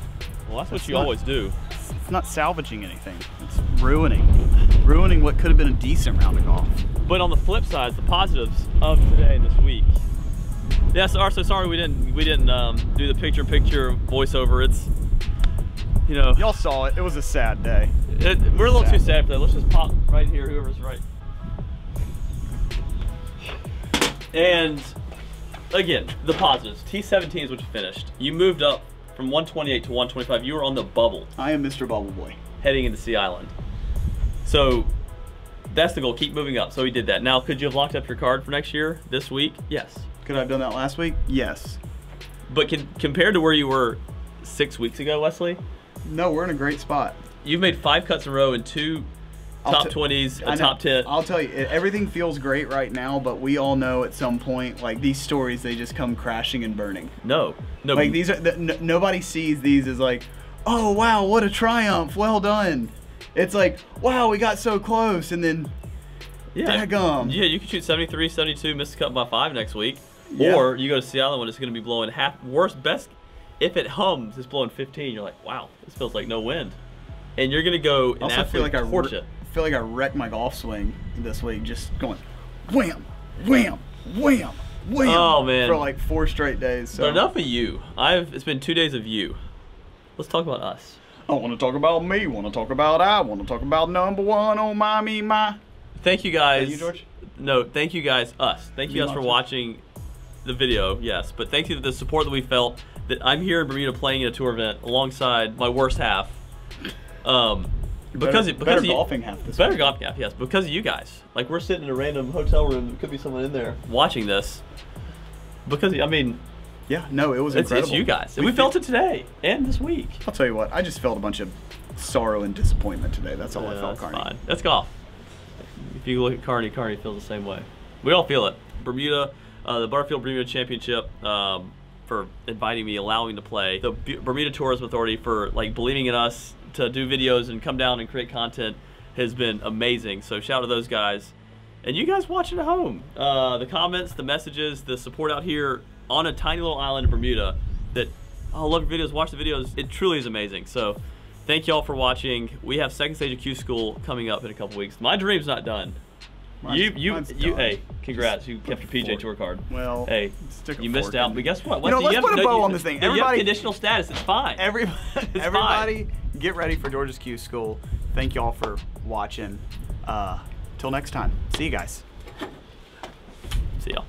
Well, that's what you always do. It's not salvaging anything. It's ruining what could have been a decent round of golf. But on the flip side, the positives of today and this week. Yes, so sorry we didn't do the picture-in-picture voiceover. It's, you know, y'all saw it. It was a sad day. We're a little too sad for that. Let's just pop right here, whoever's right. And again, the positives. T17 is what you finished. You moved up from 128 to 125. You were on the bubble. I am Mr. Bubble Boy. Heading into Sea Island. So that's the goal. Keep moving up. So we did that. Now, could you have locked up your card for next year this week? Yes. Could I have done that last week? Yes. But compared to where you were 6 weeks ago, Wesley? No, we're in a great spot. You've made 5 cuts in a row and 2 top 20s, a top 10. I'll tell you, everything feels great right now, but we all know at some point, like, these stories, they just come crashing and burning. No. Like, these are, nobody sees these as like, oh, wow, what a triumph, well done. It's like, wow, we got so close, and then, daggum. Yeah, you could shoot 73, 72, miss the cut by 5 next week. Yeah. Or you go to Sea Island when it's going to be blowing best, if it hums, it's blowing 15. You're like, wow, this feels like no wind. And you're going to go and absolutely torch it. I feel like I wrecked my golf swing this week, just going wham, wham, wham, wham. Oh man, for like 4 straight days. So. But enough of you. It's been 2 days of you. Let's talk about us. I want to talk about me. Want to talk about I. Want to talk about number 1. Oh my me my. Thank you guys. You, George? No, thank you guys. Us. Thank you guys for watching the video. Yes, but thank you for the support that we felt. That I'm here in Bermuda playing in a tour event alongside my worst half. Because better golfing half this better golfing half, yes, because of you guys. Like, we're sitting in a random hotel room, there could be someone in there watching this. Because, I mean, yeah, no, it was incredible. It's you guys. And we felt it today and this week. I'll tell you what, I just felt a bunch of sorrow and disappointment today. That's all I felt, Carney. Fine. That's golf. If you look at Carney feels the same way. We all feel it. Bermuda, the Butterfield Bermuda Championship, for inviting me, allowing me to play. The Bermuda Tourism Authority for like believing in us to do videos and come down and create content has been amazing. So shout out to those guys. And you guys watching at home. The comments, the messages, the support out here on a tiny little island in Bermuda that, oh, love your videos, watch the videos. It truly is amazing. So thank y'all for watching. We have second stage of Q School coming up in a couple weeks. My dream's not done. Mine's done. Hey, congrats! You kept your PGA Tour card. Well, hey, stick a you missed fork out. in. But guess what? You know, let's put a bow on this thing. You have Everybody, conditional status. It's fine. Everybody, get ready for George's Q School. Thank y'all for watching. Till next time. See you guys. See y'all.